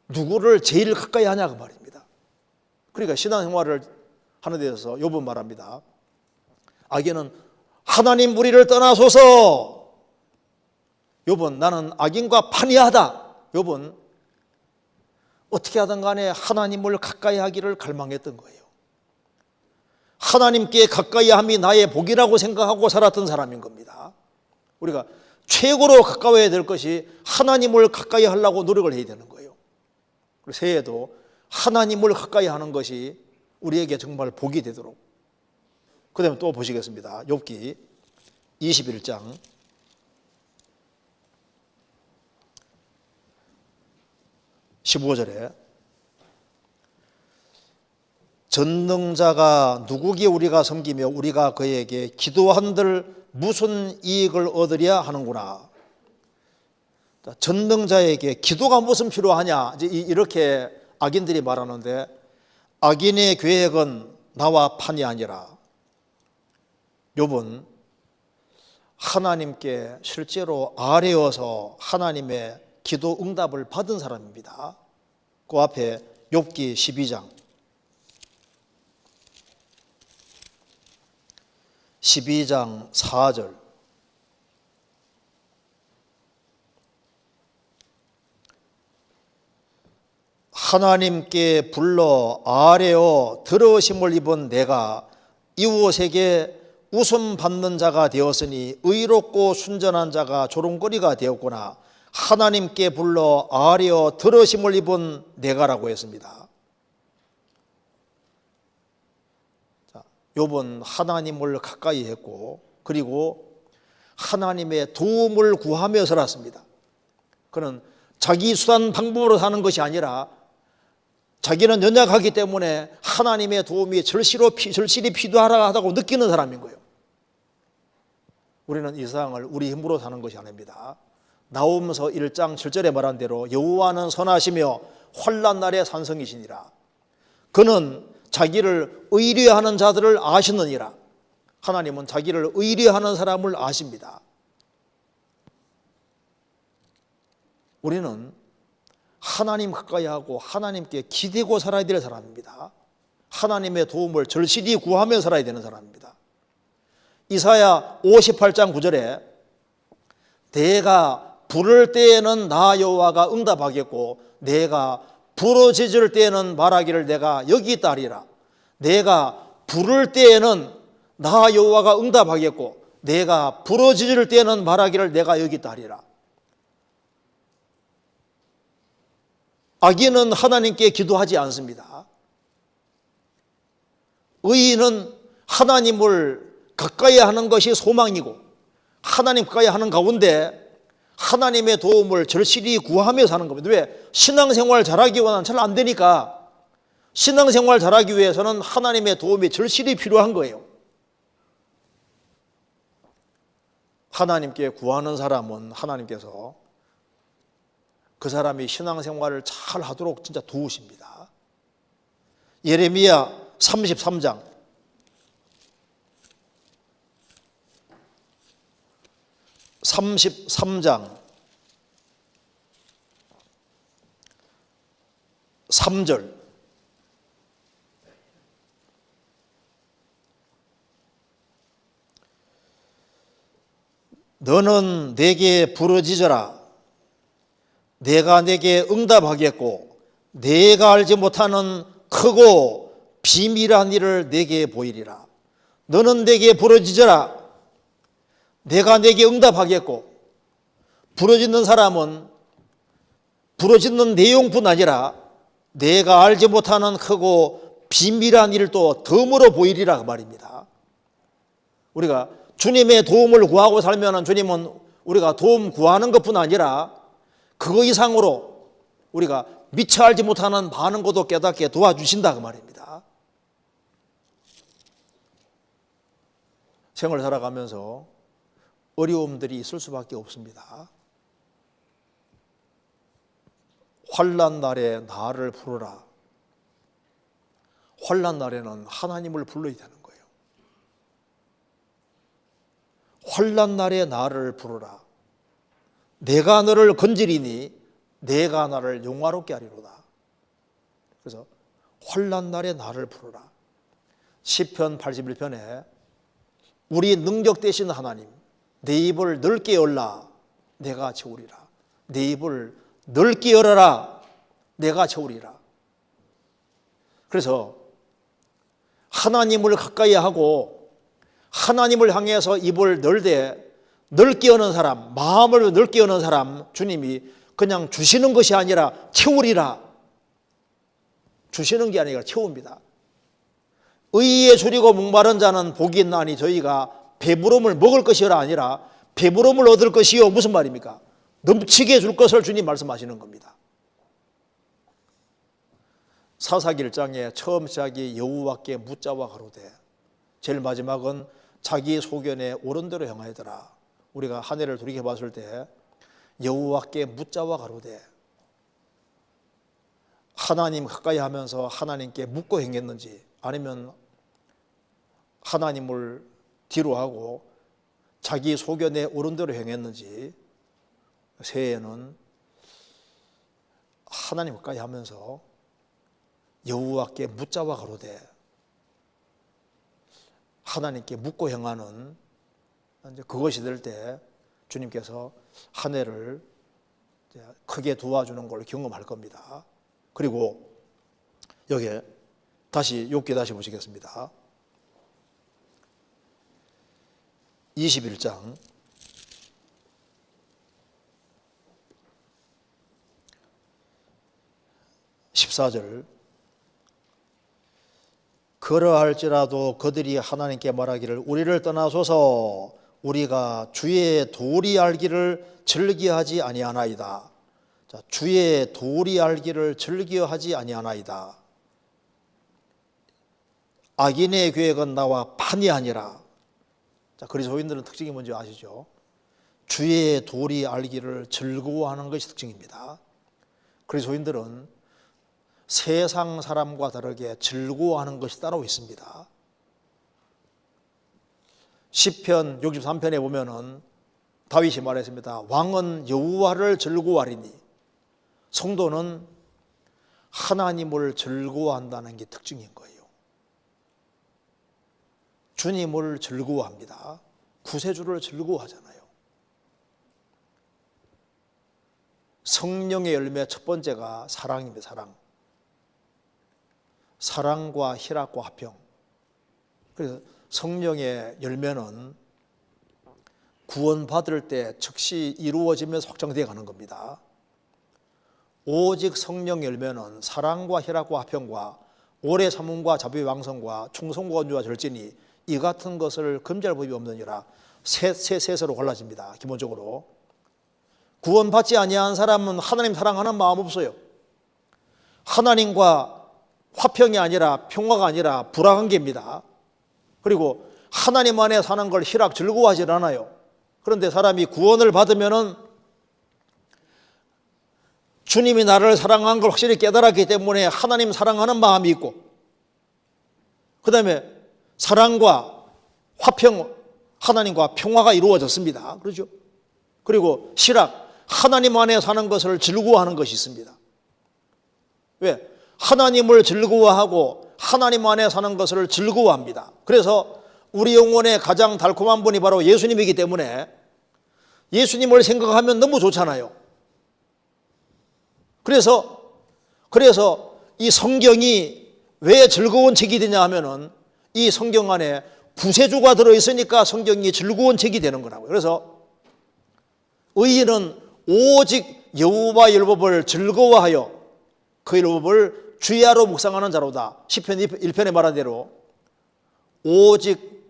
누구를 제일 가까이 하냐 그 말입니다. 그러니까 신앙생활을 하는 데 있어서 욥은 말합니다. 악인은 하나님 우리를 떠나소서. 욥은 나는 악인과 판이하다. 욥은 어떻게 하든 간에 하나님을 가까이 하기를 갈망했던 거예요. 하나님께 가까이 함이 나의 복이라고 생각하고 살았던 사람인 겁니다. 우리가 최고로 가까워야 될 것이 하나님을 가까이 하려고 노력을 해야 되는 거예요. 새해에도 하나님을 가까이 하는 것이 우리에게 정말 복이 되도록. 그 다음에 또 보시겠습니다. 욥기 21장 15절에 전능자가 누구기에 우리가 섬기며 우리가 그에게 기도한들 무슨 이익을 얻으랴 하는구나. 전능자에게 기도가 무슨 필요하냐 이렇게 악인들이 말하는데 악인의 계획은 나와 판이 아니라 욥은 하나님께 실제로 아뢰어서 하나님의 기도 응답을 받은 사람입니다. 그 앞에 욥기 12장 4절 하나님께 불러 아뢰어 들으심을 입은 내가 이웃에게 웃음 받는 자가 되었으니 의롭고 순전한 자가 조롱거리가 되었구나. 하나님께 불러 아뢰어 들으심을 입은 내가라고 했습니다. 욥은 하나님을 가까이 했고 그리고 하나님의 도움을 구하며 살았습니다. 그는 자기 수단 방법으로 사는 것이 아니라 자기는 연약하기 때문에 하나님의 도움이 절실히 필요하다고 느끼는 사람인 거예요. 우리는 이 세상을 우리 힘으로 사는 것이 아닙니다. 나홈서 1장 7절에 말한 대로 여호와는 선하시며 환난 날에 산성이시니라. 그는 자기를 의뢰하는 자들을 아시느니라. 하나님은 자기를 의뢰하는 사람을 아십니다. 우리는 하나님 가까이 하고 하나님께 기대고 살아야 될 사람입니다. 하나님의 도움을 절실히 구하며 살아야 되는 사람입니다. 이사야 58장 9절에 내가 부를 때에는 나 여호와가 응답하겠고 내가 부르짖을 때에는 말하기를 내가 여기 있다 하리라. 내가 부를 때에는 나 여호와가 응답하겠고 내가 부르짖을 때에는 말하기를 내가 여기 있다 하리라. 악인은 하나님께 기도하지 않습니다. 의인은 하나님을 가까이 하는 것이 소망이고 하나님 가까이 하는 가운데 하나님의 도움을 절실히 구하며 사는 겁니다. 왜? 신앙생활 잘하기 원하는 잘 안 되니까 신앙생활 잘하기 위해서는 하나님의 도움이 절실히 필요한 거예요. 하나님께 구하는 사람은 하나님께서 그 사람이 신앙생활을 잘 하도록 진짜 도우십니다. 예레미야 33장 3절 너는 내게 부르짖어라. 내가 내게 응답하겠고 내가 알지 못하는 크고 비밀한 일을 내게 보이리라. 너는 내게 부르짖어라. 내가 내게 응답하겠고, 부르짖는 사람은 부르짖는 내용뿐 아니라 내가 알지 못하는 크고 비밀한 일도 덤으로 보이리라 그 말입니다. 우리가 주님의 도움을 구하고 살면 주님은 우리가 도움 구하는 것뿐 아니라 그거 이상으로 우리가 미처 알지 못하는 많은 것도 깨닫게 도와주신다 그 말입니다. 생을 살아가면서 어려움들이 있을 수밖에 없습니다. 환난 날에 나를 부르라. 환난 날에는 하나님을 불러야 되는 거예요. 환난 날에 나를 부르라. 내가 너를 건지리니 내가 나를 영화롭게 하리로다. 그래서 환난 날에 나를 부르라. 시편 81편에 우리 능력 되신 하나님, 내 입을 넓게 열라 내가 채우리라. 내 입을 넓게 열어라 내가 채우리라. 그래서 하나님을 가까이 하고 하나님을 향해서 입을 넓게 여는 사람, 마음을 넓게 여는 사람 주님이 그냥 주시는 것이 아니라 채우리라. 주시는 게 아니라 채웁니다. 의에 줄이고 목마른 자는 복이 있나니 저희가 배부름을 먹을 것이라 아니라 배부름을 얻을 것이요. 무슨 말입니까? 넘치게 줄 것을 주님 말씀하시는 겁니다. 사사기 1장에 처음 시작이 여호와께 묻자와 가로되, 제일 마지막은 자기 소견에 옳은 대로 행하여더라. 우리가 한 해를 돌이켜봤을 때 여호와께 묻자와 가로되, 하나님 가까이 하면서 하나님께 묻고 행했는지 아니면 하나님을 뒤로 하고 자기 소견에 옳은 대로 행했는지, 새해에는 하나님 가까이 하면서 여호와께 묻자와 가로되 하나님께 묻고 행하는 그것이 될 때 주님께서 한 해를 크게 도와주는 걸 경험할 겁니다. 그리고 여기에 다시 욥기 다시 보시겠습니다. 21장 14절 그러할지라도 그들이 하나님께 말하기를 우리를 떠나소서 우리가 주의 도리 알기를 즐겨하지 아니하나이다. 자, 주의 도리 알기를 즐겨하지 아니하나이다. 악인의 계획은 나와 판이 아니라. 자, 그리스도인들은 특징이 뭔지 아시죠? 주의 도리 알기를 즐거워하는 것이 특징입니다. 그리스도인들은 세상 사람과 다르게 즐거워하는 것이 따로 있습니다. 시편 63편에 보면은 다윗이 말했습니다. 왕은 여호와를 즐거워하리니. 성도는 하나님을 즐거워한다는 게 특징인 거예요. 주님을 즐거워합니다. 구세주를 즐거워하잖아요. 성령의 열매 첫 번째가 사랑입니다. 사랑. 사랑과 희락과 화평. 그래서 성령의 열매는 구원받을 때 즉시 이루어지면서 확장되어 가는 겁니다. 오직 성령의 열매는 사랑과 희락과 화평과 오래 참음과 자비의 왕성과 충성과 온유와 절제니 이 같은 것을 금지할 법이 없느니라. 셋으로 갈라집니다. 기본적으로 구원받지 아니한 사람은 하나님 사랑하는 마음 없어요. 하나님과 화평이 아니라 평화가 아니라 불화관계입니다. 그리고 하나님 안에 사는 걸 희락 즐거워하지 않아요. 그런데 사람이 구원을 받으면은 주님이 나를 사랑한 걸 확실히 깨달았기 때문에 하나님 사랑하는 마음이 있고, 그 다음에 사랑과 화평, 하나님과 평화가 이루어졌습니다. 그렇죠? 그리고 희락, 하나님 안에 사는 것을 즐거워하는 것이 있습니다. 왜? 하나님을 즐거워하고 하나님 안에 사는 것을 즐거워합니다. 그래서 우리 영혼의 가장 달콤한 분이 바로 예수님이기 때문에 예수님을 생각하면 너무 좋잖아요. 그래서 이 성경이 왜 즐거운 책이 되냐 하면은 이 성경 안에 구세주가 들어있으니까 성경이 즐거운 책이 되는 거라고요. 그래서 의인은 오직 여호와의 율법을 즐거워하여 그 율법을 주야로 묵상하는 자로다. 시편 1편에 말한 대로 오직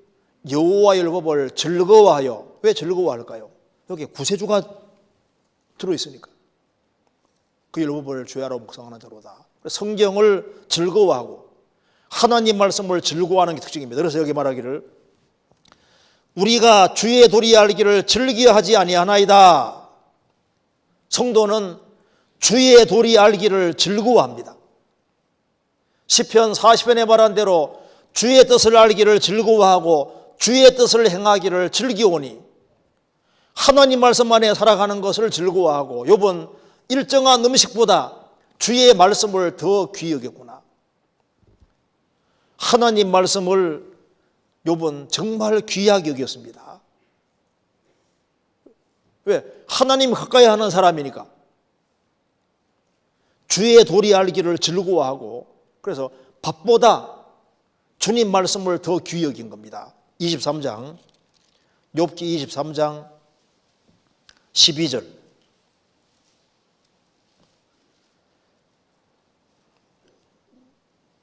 여호와의 율법을 즐거워하여. 왜 즐거워할까요? 여기 구세주가 들어있으니까. 그 율법을 주야로 묵상하는 자로다. 성경을 즐거워하고 하나님 말씀을 즐거워하는 게 특징입니다. 그래서 여기 말하기를 우리가 주의 도리 알기를 즐겨하지 아니하나이다. 성도는 주의 도리 알기를 즐거워합니다. 시편 40편에 말한 대로 주의 뜻을 알기를 즐거워하고 주의 뜻을 행하기를 즐기오니 하나님 말씀 안에 살아가는 것을 즐거워하고 욥은 일정한 음식보다 주의 말씀을 더 귀히 여겼구나. 하나님 말씀을 욥은 정말 귀하게 여겼습니다. 왜? 하나님 가까이 하는 사람이니까. 주의 도리 알기를 즐거워하고 그래서 밥보다 주님 말씀을 더 귀히 여긴 겁니다. 23장 욥기 23장 12절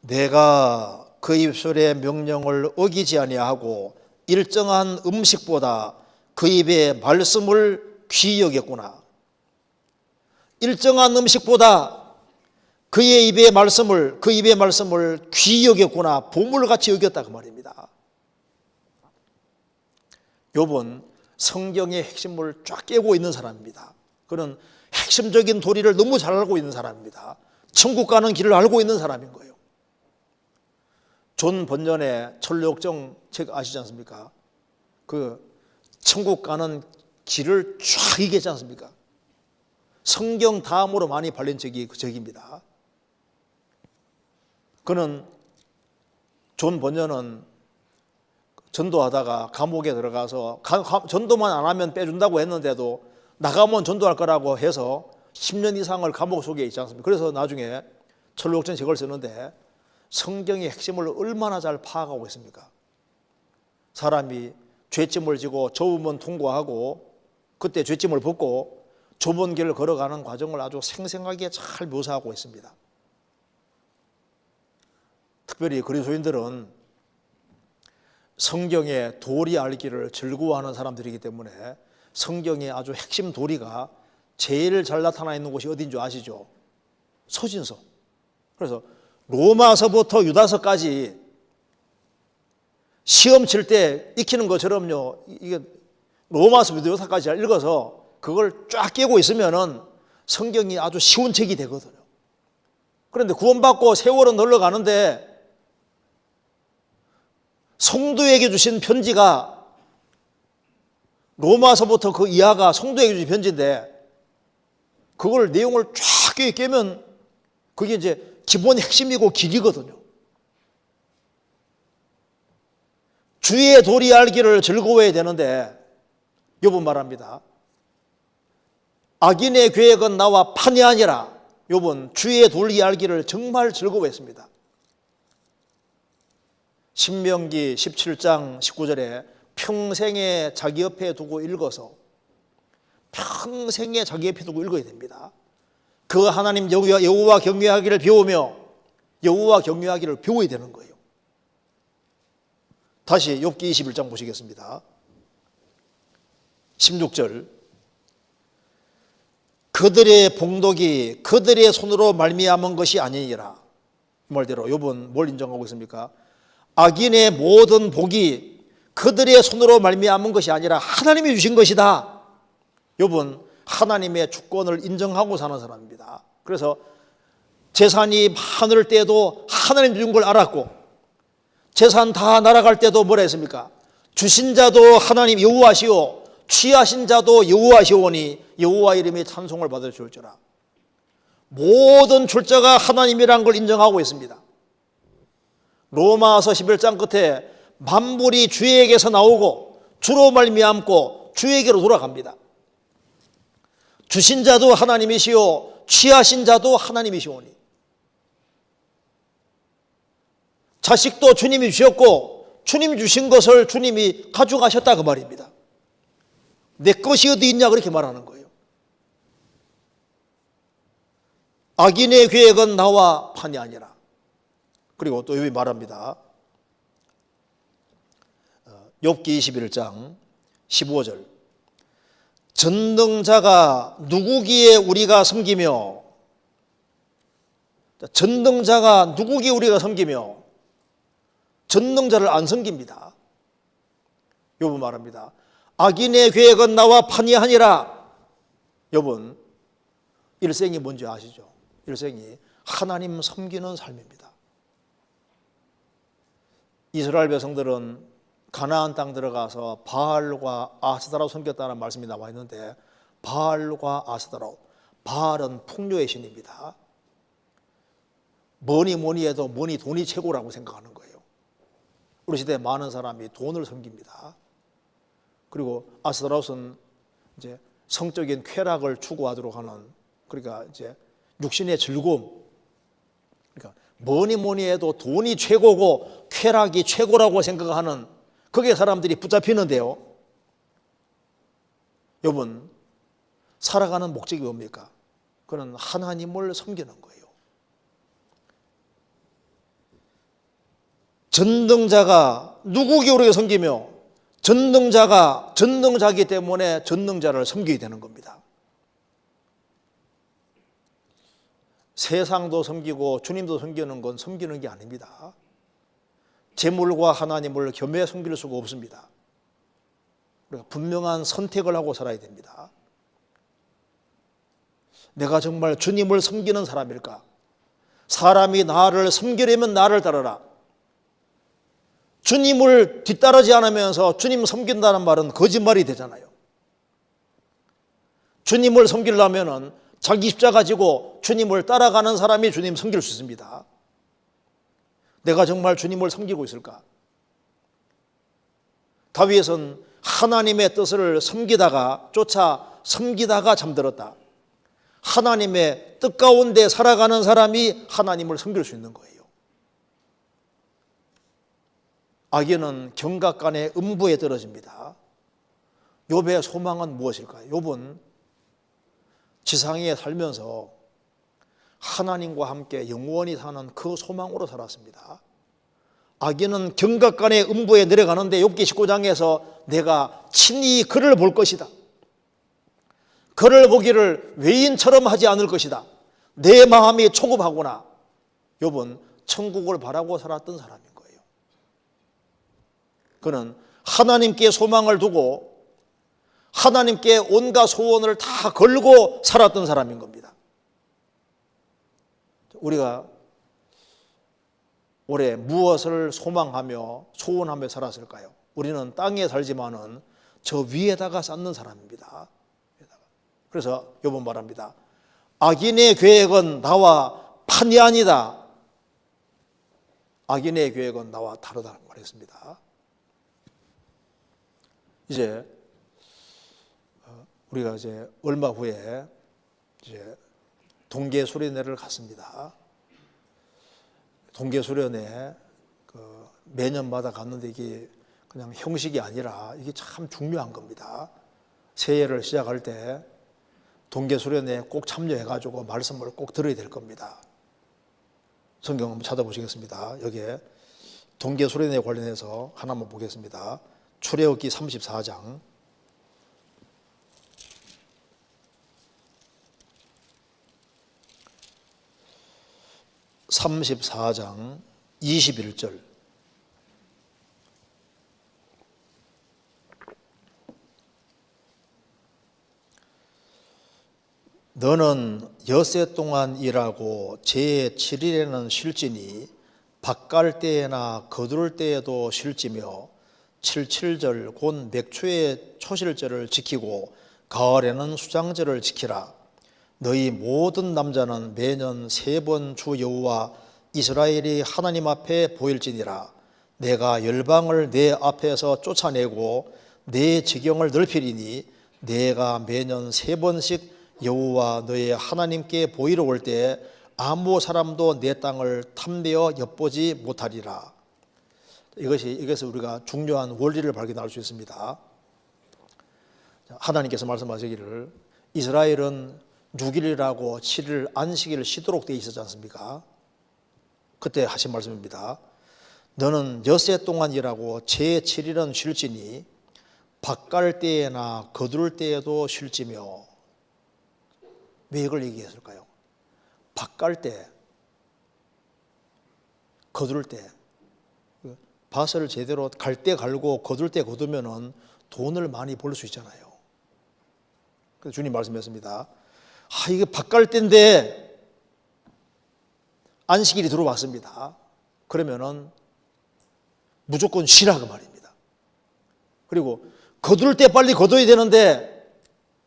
내가 그 입술의 명령을 어기지 아니하고 일정한 음식보다 그 입의 말씀을 귀히 여겼구나. 일정한 음식보다 그 입의 말씀을 귀히 여겼구나. 보물같이 여겼다 그 말입니다. 욥은 성경의 핵심을 쫙 깨고 있는 사람입니다. 그는 핵심적인 도리를 너무 잘 알고 있는 사람입니다. 천국 가는 길을 알고 있는 사람인 거예요. 존 번연의 천류역정 책 아시지 않습니까? 그 천국 가는 길을 쫙 얘기했지 않습니까? 성경 다음으로 많이 팔린 책이 그 책입니다. 그는 존 번연은 전도하다가 감옥에 들어가서 전도만 안 하면 빼준다고 했는데도 나가면 전도할 거라고 해서 10년 이상을 감옥 속에 있지 않습니까? 그래서 나중에 천류역정 책을 쓰는데 성경의 핵심을 얼마나 잘 파악하고 있습니까? 사람이 죄짐을 지고 좁은 통과하고 그때 죄짐을 벗고 좁은 길을 걸어가는 과정을 아주 생생하게 잘 묘사하고 있습니다. 특별히 그리스도인들은 성경의 도리 알기를 즐거워하는 사람들이기 때문에 성경의 아주 핵심 도리가 제일 잘 나타나 있는 곳이 어딘 줄 아시죠? 서신서. 그래서 로마서부터 유다서까지 시험 칠 때 익히는 것처럼요, 이게 로마서부터 유다서까지 읽어서 그걸 쫙 깨고 있으면은 성경이 아주 쉬운 책이 되거든요. 그런데 구원받고 세월은 흘러가는데 성도에게 주신 편지가 로마서부터 그 이하가 성도에게 주신 편지인데 그걸 내용을 쫙 깨면 그게 이제 기본 핵심이고 길이거든요. 주의 도리 알기를 즐거워해야 되는데 욥은 말합니다. 악인의 계획은 나와 판이 아니라 욥은 주의 도리 알기를 정말 즐거워했습니다. 신명기 17장 19절에 평생에 자기 옆에 두고 읽어서 평생에 자기 옆에 두고 읽어야 됩니다. 그 하나님 여호와 경외하기를 배우며 여호와 경외하기를 배워야 되는 거예요. 다시 욥기 21장 보시겠습니다. 16절 그들의 봉독이 그들의 손으로 말미암은 것이 아니니라. 이 말대로 욥은 뭘 인정하고 있습니까? 악인의 모든 복이 그들의 손으로 말미암은 것이 아니라 하나님이 주신 것이다. 욥은 하나님의 주권을 인정하고 사는 사람입니다. 그래서 재산이 많을 때도 하나님 주신 걸 알았고 재산 다 날아갈 때도 뭐라 했습니까? 주신 자도 하나님 여호와시오 취하신 자도 여호와시오니 여호와 이름이 찬송을 받아 줄지라. 모든 출자가 하나님이라는 걸 인정하고 있습니다. 로마서 11장 끝에 만물이 주에게서 나오고 주로 말미암고 주에게로 돌아갑니다. 주신 자도 하나님이시오 취하신 자도 하나님이시오니 자식도 주님이 주셨고 주님이 주신 것을 주님이 가져가셨다 그 말입니다. 내 것이 어디 있냐 그렇게 말하는 거예요. 악인의 계획은 나와 판이 아니라. 그리고 또 여기 말합니다. 욥기 21장 15절 전능자가 누구기에 우리가 섬기며 전능자가 누구기에 우리가 섬기며 전능자를 안 섬깁니다. 욥은 말합니다. 악인의 계획은 나와 판이 아니라. 욥은 일생이 뭔지 아시죠? 일생이 하나님 섬기는 삶입니다. 이스라엘 백성들은 가나안 땅 들어가서 바알과 아스타로 섬겼다는 말씀이 나와 있는데 바알과 아스타로, 바알은 풍요의 신입니다. 뭐니 해도 돈이 최고라고 생각하는 거예요. 우리 시대에 많은 사람이 돈을 섬깁니다. 그리고 아스타롯은 이제 성적인 쾌락을 추구하도록 하는, 그러니까 이제 육신의 즐거움. 그러니까 뭐니 해도 돈이 최고고 쾌락이 최고라고 생각하는 거기에 사람들이 붙잡히는데요. 욥은 살아가는 목적이 뭡니까? 그는 하나님을 섬기는 거예요. 전능자가 누구에게 우리가 섬기며 전능자가 전능자이기 때문에 전능자를 섬기게 되는 겁니다. 세상도 섬기고 주님도 섬기는 건 섬기는 게 아닙니다. 재물과 하나님을 겸해 섬길 수가 없습니다. 우리가 분명한 선택을 하고 살아야 됩니다. 내가 정말 주님을 섬기는 사람일까? 사람이 나를 섬기려면 나를 따르라. 주님을 뒤따르지 않으면서 주님 섬긴다는 말은 거짓말이 되잖아요. 주님을 섬기려면 자기 십자가 지고 주님을 따라가는 사람이 주님 섬길 수 있습니다. 내가 정말 주님을 섬기고 있을까? 다윗은 하나님의 뜻을 섬기다가 잠들었다. 하나님의 뜻 가운데 살아가는 사람이 하나님을 섬길 수 있는 거예요. 악인은 경각간의 음부에 떨어집니다. 욥의 소망은 무엇일까요? 욥은 지상에 살면서 하나님과 함께 영원히 사는 그 소망으로 살았습니다. 악인은 경각간의 음부에 내려가는데 욥기 19장에서 내가 친히 그를 볼 것이다. 그를 보기를 외인처럼 하지 않을 것이다. 내 마음이 초급하구나. 욥은 천국을 바라고 살았던 사람인 거예요. 그는 하나님께 소망을 두고 하나님께 온갖 소원을 다 걸고 살았던 사람인 겁니다. 우리가 올해 무엇을 소망하며 소원하며 살았을까요? 우리는 땅에 살지만은 저 위에다가 쌓는 사람입니다. 그래서 욥은 말합니다. 악인의 계획은 나와 판이 아니다. 악인의 계획은 나와 다르다고 말했습니다. 이제 우리가 이제 얼마 후에 이제 동계수련회를 갔습니다. 동계수련회 매년마다 갔는데 이게 그냥 형식이 아니라 이게 참 중요한 겁니다. 새해를 시작할 때 동계수련회에 꼭 참여해가지고 말씀을 꼭 들어야 될 겁니다. 성경 한번 찾아보시겠습니다. 여기에 동계수련회 관련해서 하나만 보겠습니다. 출애굽기 34장 21절 너는 엿새 동안 일하고 제7일에는 쉴지니 밭갈 때에나 거두를 때에도 쉴지며 77절 곧 맥추의 초실절을 지키고 가을에는 수장절을 지키라. 너희 모든 남자는 매년 3번 주 여호와 이스라엘이 하나님 앞에 보일지니라. 내가 열방을 내 앞에서 쫓아내고 내 지경을 넓히리니 내가 매년 3번씩 여호와 너의 하나님께 보이러 올 때 아무 사람도 내 땅을 탐내어 엿보지 못하리라. 이것이 우리가 중요한 원리를 발견할 수 있습니다. 하나님께서 말씀하시기를 이스라엘은 6일이라고 7일 안식일을 쉬도록 되어 있었지 않습니까? 그때 하신 말씀입니다. 너는 엿새 동안 일하고 제7일은 쉴지니 밭갈 때에나 거두를 때에도 쉴지며. 왜 이걸 얘기했을까요? 밭갈 때, 거둘 때, 밭을 제대로 갈 때 갈고 거둘 때 거두면은 돈을 많이 벌 수 있잖아요. 그래서 주님 말씀했습니다. 이게 밭갈 때인데 안식일이 들어왔습니다. 그러면은 무조건 쉬라 그 말입니다. 그리고 거둘 때 빨리 거둬야 되는데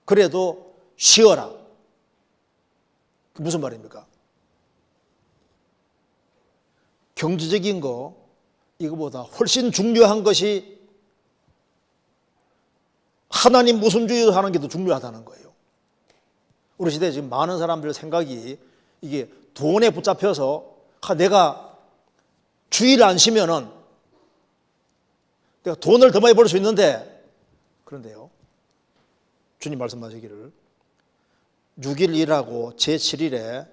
그래도 쉬어라. 무슨 말입니까? 경제적인 거 이거보다 훨씬 중요한 것이 하나님 모순주의 하는 게 더 중요하다는 거예요. 우리 시대에 지금 많은 사람들 생각이 이게 돈에 붙잡혀서 내가 주일 안 쉬면은 내가 돈을 더 많이 벌 수 있는데, 그런데요, 주님 말씀하시기를 6일 일하고 제7일에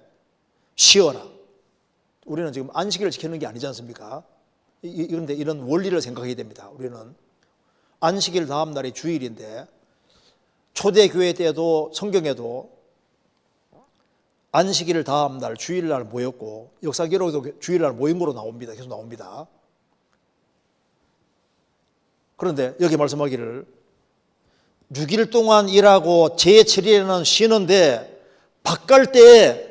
쉬어라. 우리는 지금 안식일을 지키는 게 아니지 않습니까? 그런데 이런 원리를 생각해야 됩니다. 우리는 안식일 다음 날이 주일인데 초대교회 때도 성경에도 안식일 다음 날 주일날 모였고 역사기록에도 주일날 모임으로 나옵니다. 계속 나옵니다. 그런데 여기 말씀하기를 6일 동안 일하고 제7일에는 쉬는데 밭갈 때에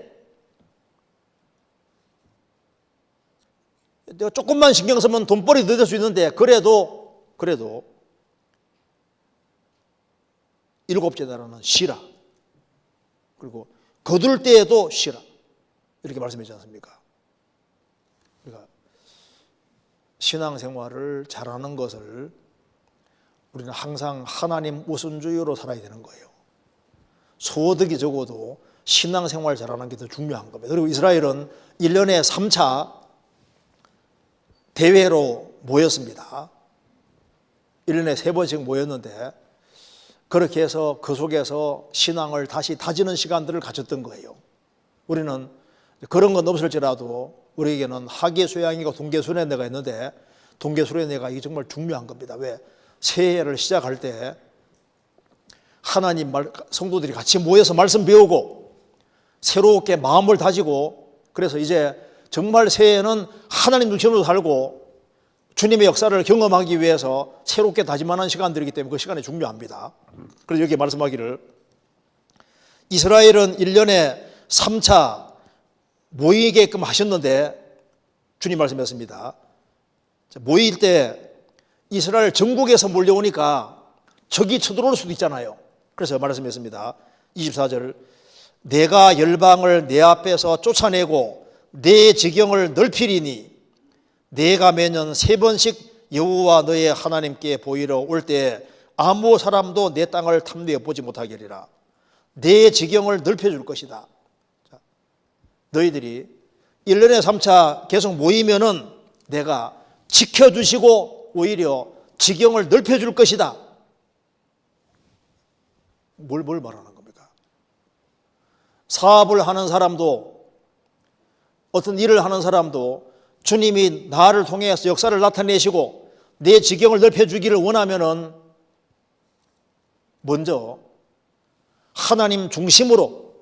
내가 조금만 신경 쓰면 돈벌이 늦을 수 있는데 그래도 7째 날에는 쉬라. 그리고 거둘 때에도 쉬라. 이렇게 말씀하지 않습니까? 우리가 신앙생활을 잘하는 것을 우리는 항상 하나님 우선주의로 살아야 되는 거예요. 소득이 적어도 신앙생활 잘하는 게 더 중요한 겁니다. 그리고 이스라엘은 1년에 3차 대회로 모였습니다. 1년에 3번씩 모였는데 그렇게 해서 그 속에서 신앙을 다시 다지는 시간들을 가졌던 거예요. 우리는 그런 건 없을지라도 우리에게는 하계수양이고 동계수련회가 있는데 동계수련회가 이게 정말 중요한 겁니다. 왜? 새해를 시작할 때 하나님 성도들이 같이 모여서 말씀 배우고 새롭게 마음을 다지고 그래서 이제 정말 새해는 하나님 중심으로 살고 주님의 역사를 경험하기 위해서 새롭게 다짐하는 시간들이기 때문에 그 시간이 중요합니다. 그래서 여기 말씀하기를 이스라엘은 1년에 3차 모이게끔 하셨는데 주님 말씀했습니다. 모일 때 이스라엘 전국에서 몰려오니까 적이 쳐들어올 수도 있잖아요. 그래서 말씀했습니다. 24절 내가 열방을 내 앞에서 쫓아내고 내 지경을 넓히리니 내가 매년 3번씩 여호와 너의 하나님께 보이러 올 때 아무 사람도 내 땅을 탐내어 보지 못하게 하리라. 내 지경을 넓혀줄 것이다. 자, 너희들이 1년에 3차 계속 모이면은 내가 지켜주시고 오히려 지경을 넓혀줄 것이다. 뭘 말하는 겁니까? 사업을 하는 사람도, 어떤 일을 하는 사람도 주님이 나를 통해서 역사를 나타내시고 내 지경을 넓혀주기를 원하면은 먼저 하나님 중심으로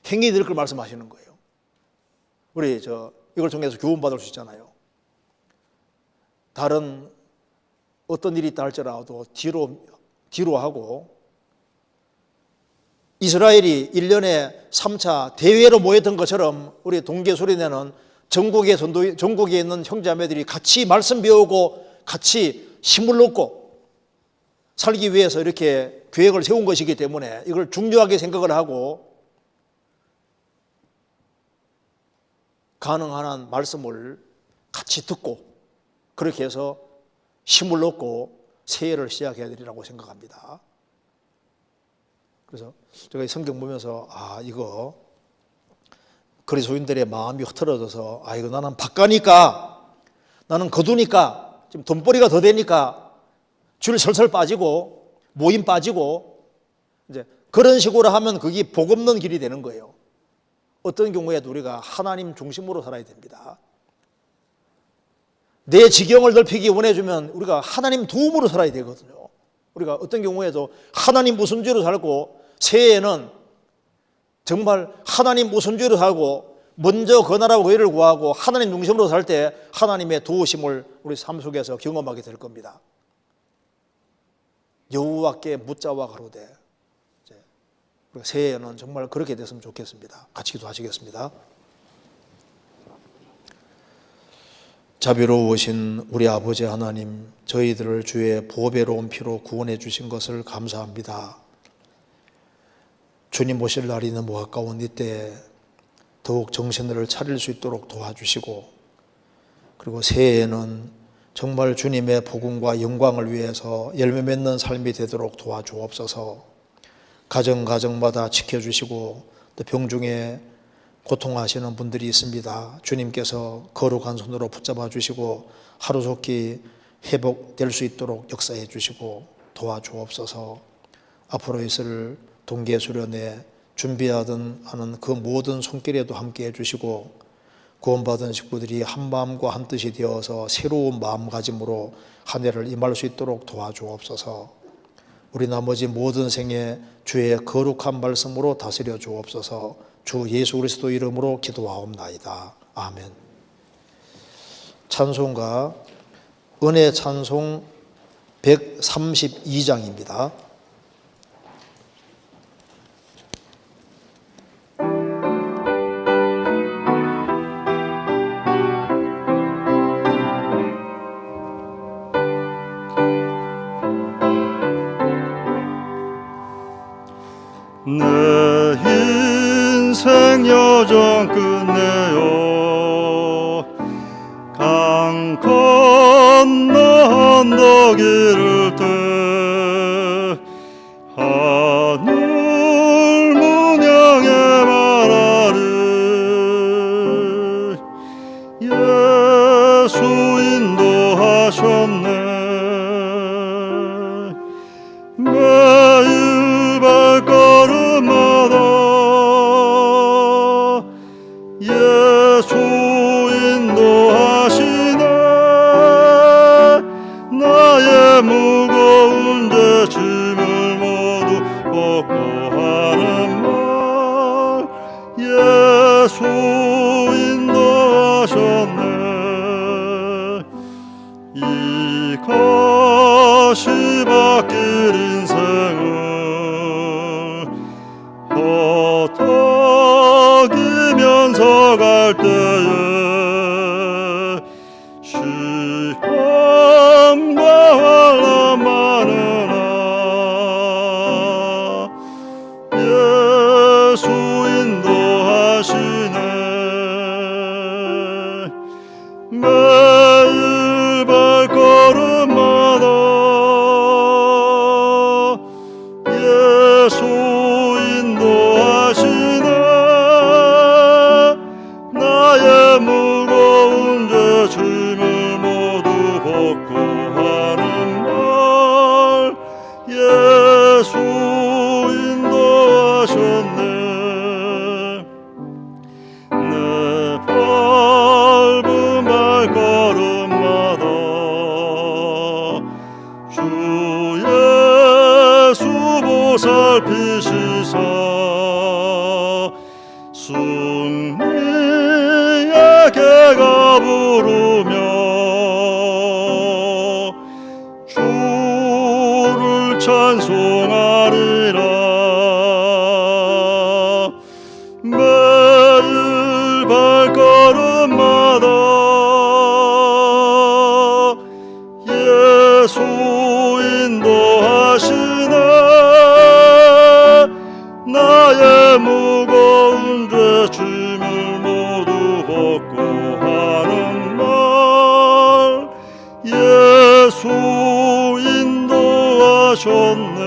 행위될 걸 말씀하시는 거예요. 우리 이걸 통해서 교훈받을 수 있잖아요. 다른 어떤 일이 있다 할지라도 뒤로 하고, 이스라엘이 1년에 3차 대회로 모였던 것처럼 우리 동계소리내는 전국에 있는 형제자매들이 같이 말씀 배우고 같이 힘을 얻고 살기 위해서 이렇게 계획을 세운 것이기 때문에 이걸 중요하게 생각을 하고 가능한 한 말씀을 같이 듣고 그렇게 해서 힘을 얻고 새해를 시작해야 되리라고 생각합니다. 그래서 제가 이 성경 보면서 이거 그리스도인들의 마음이 흐트러져서 이거 나는 바가니까, 나는 거두니까, 지금 돈벌이가 더 되니까 줄 설설 빠지고 모임 빠지고 이제 그런 식으로 하면 그게 복 없는 길이 되는 거예요. 어떤 경우에도 우리가 하나님 중심으로 살아야 됩니다. 내 지경을 넓히기 원해주면 우리가 하나님 도움으로 살아야 되거든요. 우리가 어떤 경우에도 하나님 무슨죄로 살고 새해에는 정말 하나님 무슨죄로 살고 먼저 그 나라와 의를 구하고 하나님 중심으로 살 때 하나님의 도우심을 우리 삶 속에서 경험하게 될 겁니다. 여호와께 묻자와 가로되, 새해에는 정말 그렇게 됐으면 좋겠습니다. 같이 기도하시겠습니다. 자비로우신 우리 아버지 하나님, 저희들을 주의 보배로운 피로 구원해 주신 것을 감사합니다. 주님 오실 날이 너무 가까운 이때 더욱 정신을 차릴 수 있도록 도와주시고, 그리고 새해에는 정말 주님의 복음과 영광을 위해서 열매 맺는 삶이 되도록 도와주옵소서. 가정마다 지켜주시고, 또 병중에 고통하시는 분들이 있습니다. 주님께서 거룩한 손으로 붙잡아 주시고 하루속히 회복될 수 있도록 역사해 주시고 도와주옵소서. 앞으로 있을 동계수련회 준비하는 그 모든 손길에도 함께해 주시고, 구원받은 식구들이 한 마음과 한 뜻이 되어서 새로운 마음가짐으로 한 해를 임할 수 있도록 도와주옵소서. 우리 나머지 모든 생에 주의 거룩한 말씀으로 다스려 주옵소서. 주 예수 그리스도 이름으로 기도하옵나이다. 아멘. 찬송가 은혜 찬송 132장입니다. 내 인생 여정 끝내어 강 건너 언덕 이를 때 하늘 문 향해 말하리 예수 인도하셨네 매일 발걸음마다 예수 인도하시네 나의 무거운 죄 짐을 모두 벗고 하는 말 예수 인도하셨네 이것이 바뀔 인생을 헛덕이면서 갈 때에 시험과 환난 많으나 예수 인도하시네 매일 발걸음마다 살피시사 승리에게가 부르며 주를 찬송하리라. 매일 발걸음마다 예수 인도하시네. 나의 무거운 죄 짐을 모두 벗고 하는 말 예수 인도하셨네.